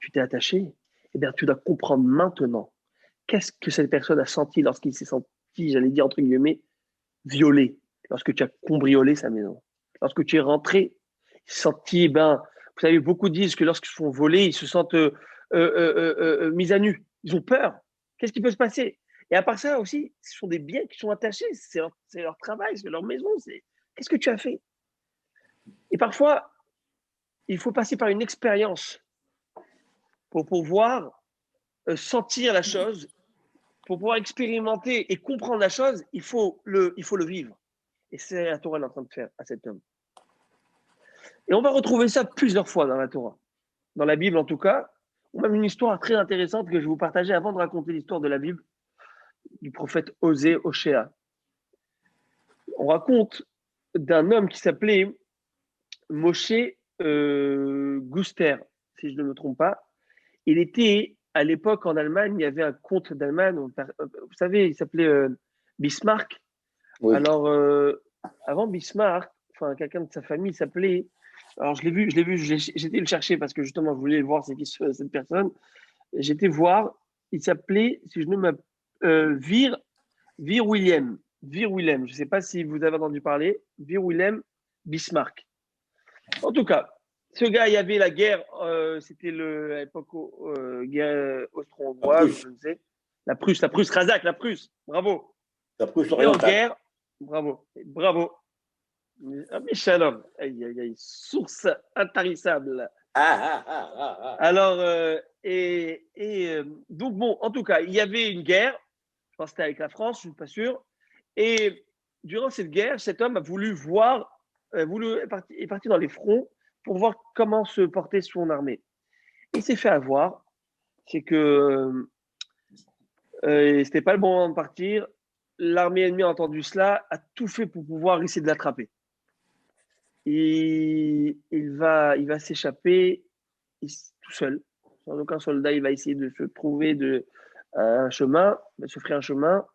Tu t'es attaché? Eh bien, tu dois comprendre maintenant qu'est-ce que cette personne a senti lorsqu'il s'est senti, j'allais dire entre guillemets, violé, lorsque tu as cambriolé sa maison. Lorsque tu es rentré, senti, vous savez, beaucoup disent que lorsqu'ils sont volés, ils se sentent mis à nu. Ils ont peur. Qu'est-ce qui peut se passer? Et à part ça aussi, ce sont des biens qui sont attachés. C'est leur travail, c'est leur maison. Qu'est-ce que tu as fait? Et parfois, il faut passer par une expérience pour pouvoir sentir la chose, pour pouvoir expérimenter et comprendre la chose, il faut le vivre. Et c'est la Torah est en train de faire à cet homme. Et on va retrouver ça plusieurs fois dans la Torah. Dans la Bible, en tout cas, ou même une histoire très intéressante que je vais vous partager avant de raconter l'histoire de la Bible du prophète Osée Oshéa. On raconte d'un homme qui s'appelait Moshe Guster, si je ne me trompe pas. Il était, à l'époque, en Allemagne, il y avait un comte d'Allemagne, vous savez, il s'appelait Bismarck. Oui. Alors, avant Bismarck, quelqu'un de sa famille s'appelait, alors je l'ai vu, j'étais le chercher parce que justement, je voulais voir c'est qui cette personne. J'étais voir, il s'appelait, si je ne me Vir Wilhelm. Je ne sais pas si vous avez entendu parler. Vir Wilhelm Bismarck. En tout cas, ce gars, il y avait la guerre, c'était à l'époque guerre austro-hongroise, je ne sais. La Prusse, Razak, la Prusse, bravo. La Prusse orientale. Et en guerre, bravo. Ah, mais shalom, source intarissable. Alors, donc bon, en tout cas, il y avait une guerre, je pense que c'était avec la France, je ne suis pas sûr. Et durant cette guerre, cet homme a voulu est parti dans les fronts pour voir comment se portait son armée. Il s'est fait avoir, c'est que c'était pas le bon moment de partir. L'armée ennemie a entendu cela, a tout fait pour pouvoir essayer de l'attraper. Il va s'échapper tout seul, sans aucun soldat. Il va essayer de se trouver un chemin, se frayer un chemin,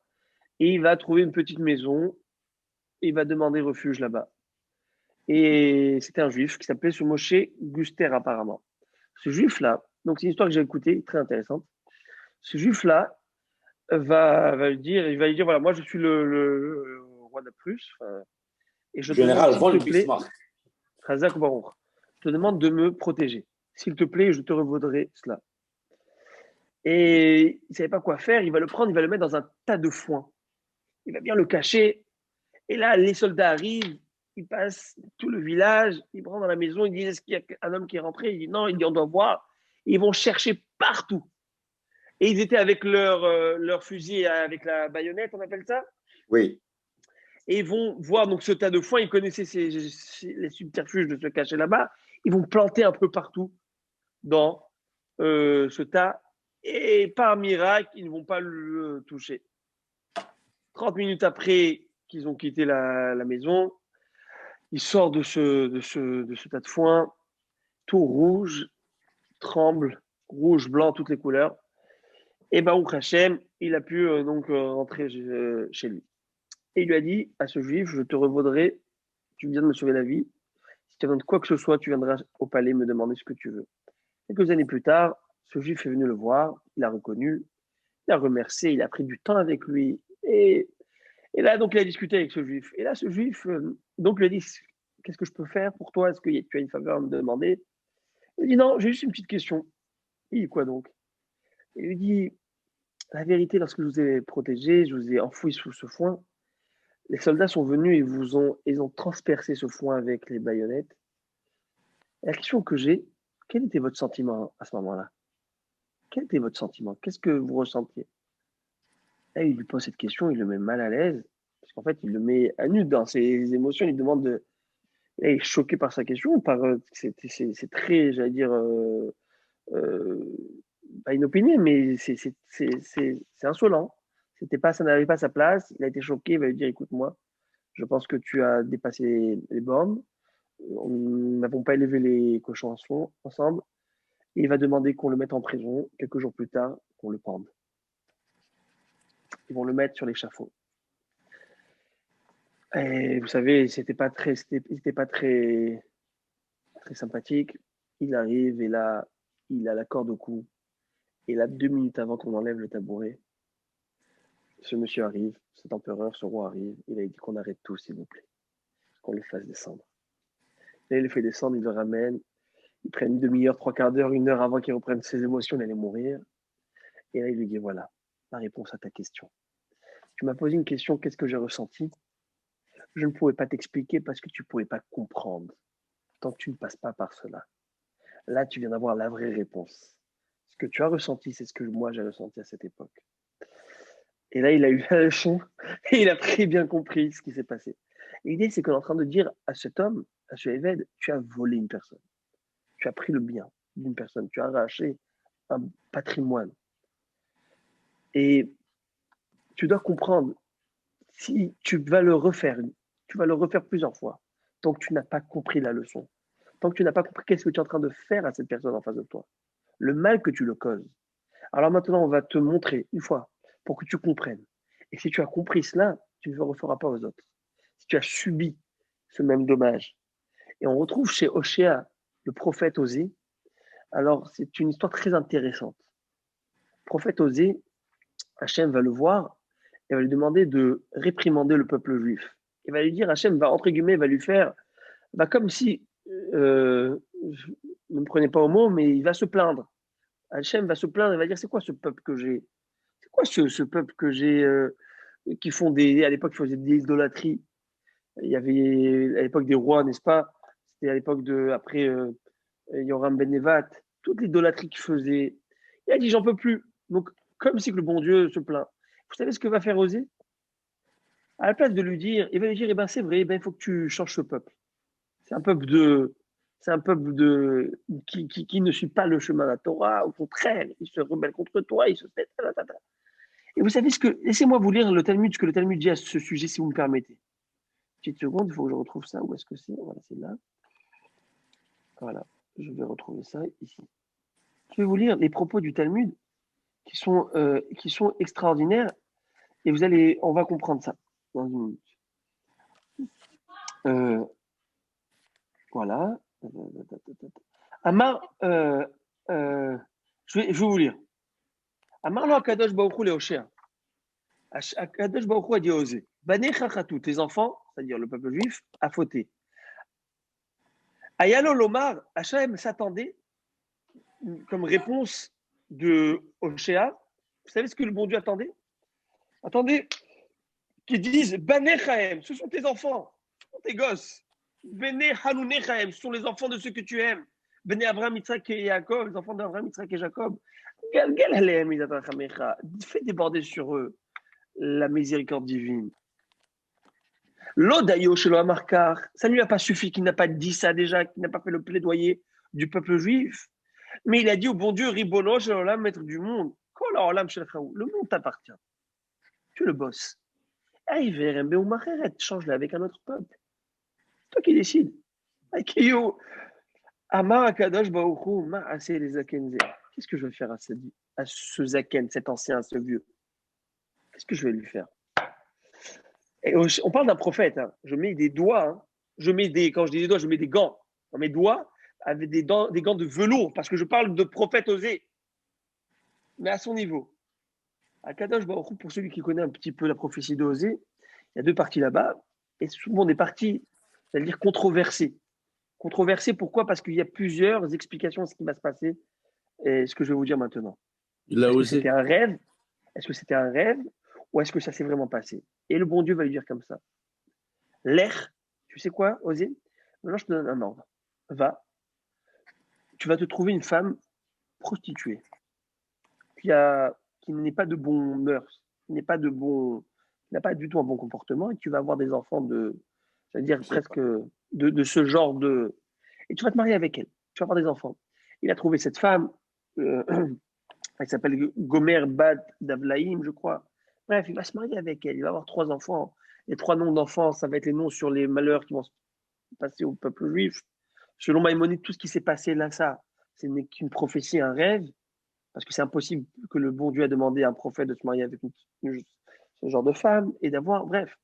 et il va trouver une petite maison. Et il va demander refuge là-bas. Et c'était un juif qui s'appelait ce Moshe Guster, apparemment. Ce juif-là, donc c'est une histoire que j'ai écoutée, très intéressante. Ce juif-là va lui dire, voilà, moi je suis le roi de Prusse, et je te demande, Général s'il von te plaît, Bismarck. Chazak Baruch, je te demande de me protéger. S'il te plaît, je te revaudrai cela. Et il ne savait pas quoi faire, il va le prendre, il va le mettre dans un tas de foin. Il va bien le cacher. Et là, les soldats arrivent, ils passent tout le village, ils rentrent dans la maison, ils disent, est-ce qu'il y a un homme qui est rentré? Il dit non, il dit, on doit voir. Et ils vont chercher partout. Et ils étaient avec leur fusil, avec la baïonnette, on appelle ça. Oui. Et ils vont voir donc ce tas de foin, ils connaissaient les subterfuges de se cacher là-bas. Ils vont planter un peu partout dans ce tas. Et par miracle, ils ne vont pas le toucher. 30 minutes après qu'ils ont quitté la maison, il sort de ce tas de foin, tout rouge, tremble, rouge, blanc, toutes les couleurs. Et Baruch Hashem, il a pu donc rentrer chez lui. Et il lui a dit à ce juif, je te revaudrai, tu viens de me sauver la vie. Si tu as besoin de quoi que ce soit, tu viendras au palais me demander ce que tu veux. Quelques années plus tard, ce juif est venu le voir, il l'a reconnu, il a remercié, il a pris du temps avec lui. Et là, donc, il a discuté avec ce juif. Et là, ce juif, donc, lui a dit, qu'est-ce que je peux faire pour toi? Est-ce que tu as une faveur à me demander? Il dit, non, j'ai juste une petite question. Il dit, quoi donc? Il lui dit, la vérité, lorsque je vous ai protégé, je vous ai enfoui sous ce foin, les soldats sont venus et ils ont transpercé ce foin avec les baïonnettes. Et la question que j'ai, quel était votre sentiment à ce moment-là? Quel était votre sentiment? Qu'est-ce que vous ressentiez? Là, il lui pose cette question, il le met mal à l'aise, parce qu'en fait, il le met à nu dans ses émotions, il lui demande de... Il est choqué par sa question, c'est très, j'allais dire, euh, pas inopiné, mais c'est insolent. Ça n'avait pas sa place. Il a été choqué, il va lui dire, écoute-moi, je pense que tu as dépassé les bornes. Nous n'avons pas élevé les cochons ensemble. Et il va demander qu'on le mette en prison, quelques jours plus tard, qu'on le pende. Ils vont le mettre sur l'échafaud. Et vous savez, c'était pas très sympathique. Il arrive et là, il a la corde au cou. Et là, 2 minutes avant qu'on enlève le tabouret, ce monsieur arrive, cet empereur, ce roi arrive. Il a dit qu'on arrête tout, s'il vous plaît, qu'on le fasse descendre. Là, il le fait descendre, il le ramène. Il prend une demi-heure, 3/4 d'heure, 1 heure avant qu'il reprenne ses émotions, il allait mourir. Et là, il lui dit, voilà, la réponse à ta question. Tu m'as posé une question, qu'est-ce que j'ai ressenti? Je ne pouvais pas t'expliquer parce que tu ne pouvais pas comprendre tant que tu ne passes pas par cela. Là, tu viens d'avoir la vraie réponse. Ce que tu as ressenti, c'est ce que moi j'ai ressenti à cette époque. Et là, il a eu la leçon et il a très bien compris ce qui s'est passé. L'idée, c'est qu'on est en train de dire à cet homme, à ce Évêque, tu as volé une personne. Tu as pris le bien d'une personne. Tu as arraché un patrimoine. Et tu dois comprendre, si tu vas le refaire plusieurs fois, tant que tu n'as pas compris la leçon, tant que tu n'as pas compris qu'est-ce que tu es en train de faire à cette personne en face de toi, le mal que tu le causes. Alors maintenant, on va te montrer une fois pour que tu comprennes. Et si tu as compris cela, tu ne le referas pas aux autres. Si tu as subi ce même dommage. Et on retrouve chez Oshéa, le prophète Osée. Alors, c'est une histoire très intéressante. Le prophète Osée, Hachem va le voir et va lui demander de réprimander le peuple juif. Il va lui dire, Hachem va, entre guillemets, va lui faire, va comme si, ne me prenez pas au mot, mais il va se plaindre. Hachem va se plaindre, il va dire, c'est quoi ce peuple que j'ai? C'est quoi ce peuple que j'ai, qui font à l'époque, ils faisaient des idolâtries. Il y avait, à l'époque des rois, n'est-ce pas? C'était à l'époque après Yoram Ben Nevat, toute l'idolâtrie qu'ils faisaient. Il a dit, j'en peux plus. Donc, comme si que le bon Dieu se plaint. Vous savez ce que va faire Osée? À la place de lui dire, il va lui dire, eh ben, c'est vrai, eh ben, il faut que tu changes ce peuple. C'est un peuple qui ne suit pas le chemin de la Torah. Au contraire, il se rebelle contre toi, il se fait. Et vous savez laissez-moi vous lire le Talmud, ce que le Talmud dit à ce sujet, si vous me permettez. Petite seconde, il faut que je retrouve ça. Où est-ce que c'est? Voilà, c'est là. Voilà, je vais retrouver ça ici. Je vais vous lire les propos du Talmud qui sont extraordinaires et on va comprendre ça dans une minute. Voilà. Amar, je vais vous lire. Amar lo Akadosh Baruch Hu leHoshea. Akadosh Baruch Hu a dit à Osée, Banei Chachatu, tes enfants, c'est-à-dire le peuple juif, a fauté. Ayalo Lomar, Hachem s'attendait comme réponse de Hoshea. Vous savez ce que le bon Dieu attendait? Attendez, qu'ils disent Banei Chaim, ce sont tes enfants, ce sont tes gosses. Bene Hanouné Chaim, ce sont les enfants de ceux que tu aimes. Bene Abraham, Yitzhak et Jacob, les enfants d'Abraham, Yitzhak et Jacob. Fais déborder sur eux la miséricorde divine. L'Odayo chez Amarkar, ça ne lui a pas suffi qu'il n'a pas dit ça déjà, qu'il n'a pas fait le plaidoyer du peuple juif. Mais il a dit au bon Dieu, Ribono, Shalom, maître du monde, le monde t'appartient. Tu es le boss. Change-le avec un autre peuple. C'est toi qui décides. Qu'est-ce que je vais faire à ce zaken, cet ancien, à ce vieux? Qu'est-ce que je vais lui faire? Et on parle d'un prophète. Hein. Je mets des doigts. Hein. Quand je dis des doigts, je mets des gants. Dans mes doigts, avec des gants de velours, parce que je parle de prophète Osée. Mais à son niveau. À Kadosh Baruch Hu, pour celui qui connaît un petit peu la prophétie d'Osée, il y a deux parties là-bas. Et souvent des parties, c'est-à-dire controversées. Controversées, pourquoi? Parce qu'il y a plusieurs explications de ce qui va se passer et ce que je vais vous dire maintenant. Est-ce que c'était un rêve? Est-ce que c'était un rêve? Ou est-ce que ça s'est vraiment passé? Et le bon Dieu va lui dire comme ça. L'air, tu sais quoi, Osée? Maintenant, je te donne un ordre. Va, tu vas te trouver une femme prostituée qui n'est pas de bon mœurs, qui n'a pas du tout un bon comportement, et tu vas avoir des enfants presque de ce genre de... Et tu vas te marier avec elle. Tu vas avoir des enfants. Il a trouvé cette femme, elle s'appelle Gomer Bat Davlaïm, je crois. Bref, il va se marier avec elle. Il va avoir 3 enfants. Les 3 noms d'enfants, ça va être les noms sur les malheurs qui vont se passer au peuple juif. Selon Maïmonide, tout ce qui s'est passé là, ce n'est qu'une prophétie, un rêve, parce que c'est impossible que le bon Dieu a demandé à un prophète de se marier avec ce genre de femme et d'avoir, bref.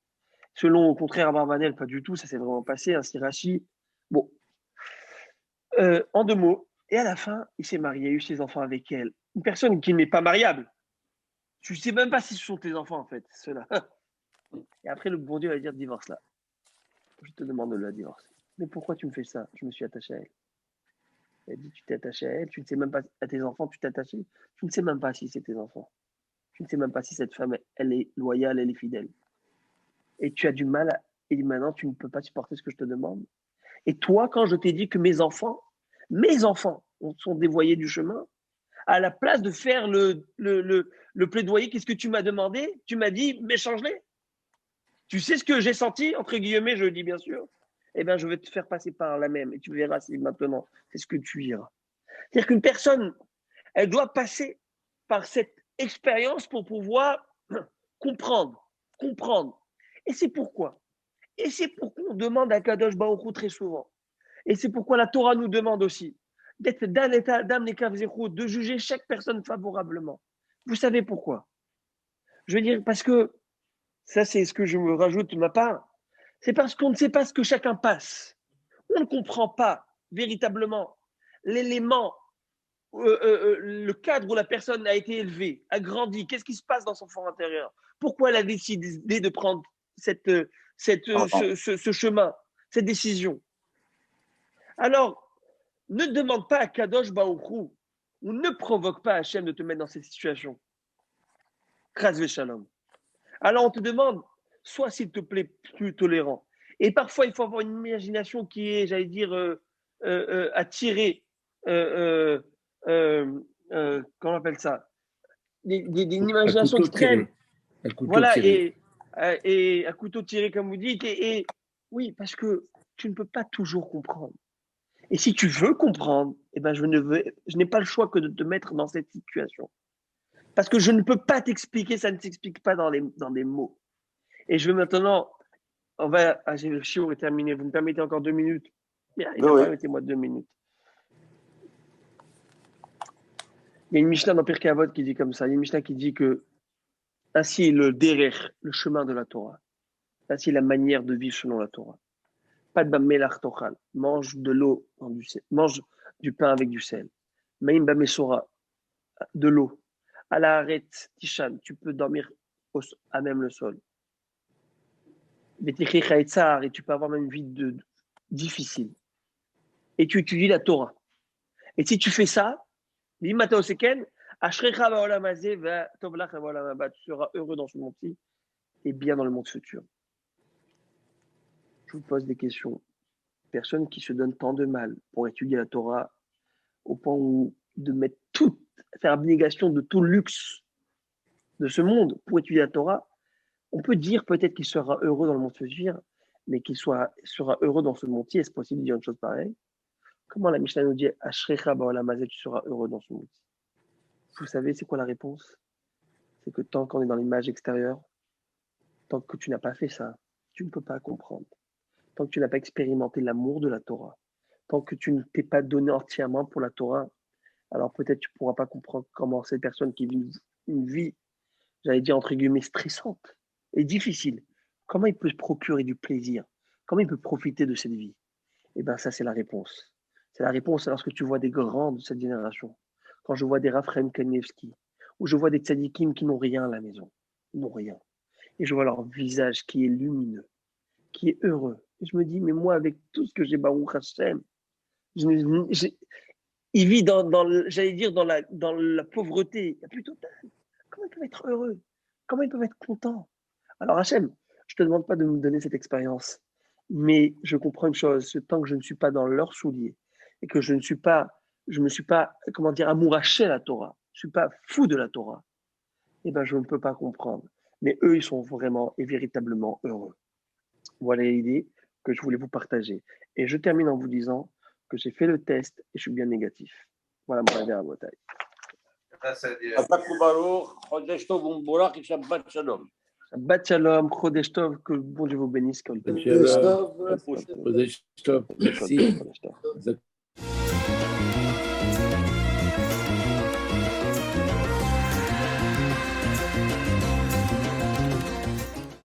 Selon, au contraire, Abarbanel, pas du tout, ça s'est vraiment passé, un Sirachi. Bon. En 2 mots, et à la fin, il s'est marié, il a eu ses enfants avec elle. Une personne qui n'est pas mariable. Tu ne sais même pas si ce sont tes enfants, en fait, ceux-là. Et après, le bon Dieu va dire, divorce-la. Je te demande de la divorcer. Mais pourquoi tu me fais ça? Je me suis attaché à elle. Elle dit, tu t'es attaché à elle, tu ne sais même pas à tes enfants, tu t'es attaché. Tu ne sais même pas si c'est tes enfants. Tu ne sais même pas si cette femme, elle est loyale, elle est fidèle. Et tu as du mal, et maintenant, tu ne peux pas supporter ce que je te demande. Et toi, quand je t'ai dit que mes enfants sont dévoyés du chemin, à la place de faire le plaidoyer, qu'est-ce que tu m'as demandé? Tu m'as dit, mais change-les. Tu sais ce que j'ai senti, entre guillemets, je le dis bien sûr. Eh bien, je vais te faire passer par la même et tu verras si maintenant, c'est ce que tu iras. C'est-à-dire qu'une personne, elle doit passer par cette expérience pour pouvoir comprendre. Et c'est pourquoi on demande à Kadosh Baruch Hu très souvent. Et c'est pourquoi la Torah nous demande aussi d'être dans l'état d'âme de juger chaque personne favorablement. Vous savez pourquoi? Je veux dire, parce que, ça c'est ce que je me rajoute de ma part, c'est parce qu'on ne sait pas ce que chacun passe. On ne comprend pas véritablement l'élément, le cadre où la personne a été élevée, a grandi, qu'est-ce qui se passe dans son fort intérieur? Pourquoi elle a décidé de prendre ce chemin, cette décision? Alors, ne demande pas à Kadosh Baruch Hu, ou ne provoque pas Hachem de te mettre dans cette situation. Chas v'shalom. Alors, on te demande, sois s'il te plaît plus tolérant. Et parfois, il faut avoir une imagination qui est, j'allais dire, attirée, comment on appelle ça? Une imagination extrême. Voilà, et à couteau tiré, comme vous dites. Et oui, parce que tu ne peux pas toujours comprendre. Et si tu veux comprendre, eh ben je n'ai pas le choix que de te mettre dans cette situation. Parce que je ne peux pas t'expliquer, ça ne s'explique pas dans des mots. Et je vais maintenant, le shiur est terminé, vous me permettez encore 2 minutes? Permettez-moi 2 minutes. Il y a une Mishnah dans Pirkei Avot qui dit comme ça, il y a une Mishnah qui dit que ainsi le derer, le chemin de la Torah, ainsi la manière de vivre selon la Torah. Pas de bamelach tochal. Mange de l'eau, mange du pain avec du sel. Maïm bamesora, de l'eau. À la arrête, tishan, tu peux dormir à même le sol. Et tu peux avoir même une vie difficile. Et tu étudies la Torah. Et si tu fais ça, tu seras heureux dans ce monde-ci et bien dans le monde futur. Je vous pose des questions. Personne qui se donne tant de mal pour étudier la Torah au point où de mettre faire abnégation de tout luxe de ce monde pour étudier la Torah, on peut dire peut-être qu'il sera heureux dans le monde futur, mais qu'il sera heureux dans ce monde-ci. Est-ce possible de dire une chose pareille? Comment la Mishnah nous dit Ashrecha ba'olam tu seras heureux dans ce monde-ci? Vous savez, c'est quoi la réponse? C'est que tant qu'on est dans l'image extérieure, tant que tu n'as pas fait ça, tu ne peux pas comprendre. Tant que tu n'as pas expérimenté l'amour de la Torah, tant que tu ne t'es pas donné entièrement pour la Torah, alors peut-être tu ne pourras pas comprendre comment cette personne qui vit une vie, j'allais dire entre guillemets, stressante et difficile, comment il peut se procurer du plaisir, comment il peut profiter de cette vie. Eh bien ça, c'est la réponse. C'est la réponse lorsque tu vois des grands de cette génération. Quand je vois des Raphaël Kanievski, ou je vois des tzadikim qui n'ont rien à la maison, ils n'ont rien. Et je vois leur visage qui est lumineux, qui est heureux. Et je me dis, mais moi, avec tout ce que j'ai, Baruch Hashem, il vit j'allais dire, dans la pauvreté la plus totale. Comment ils peuvent être heureux? Comment ils peuvent être contents? Alors Hachem, je ne te demande pas de me donner cette expérience, mais je comprends une chose, tant que je ne suis pas dans leurs souliers et que je me suis pas, comment dire, amouraché à la Torah, je ne suis pas fou de la Torah, eh ben je ne peux pas comprendre. Mais eux, ils sont vraiment et véritablement heureux. Voilà l'idée que je voulais vous partager. Et je termine en vous disant que j'ai fait le test et je suis bien négatif. Voilà mon avis à votre taille. Shabbat shalom, Chodesh Tov, que bon Dieu vous bénisse. Chodesh Tov, merci.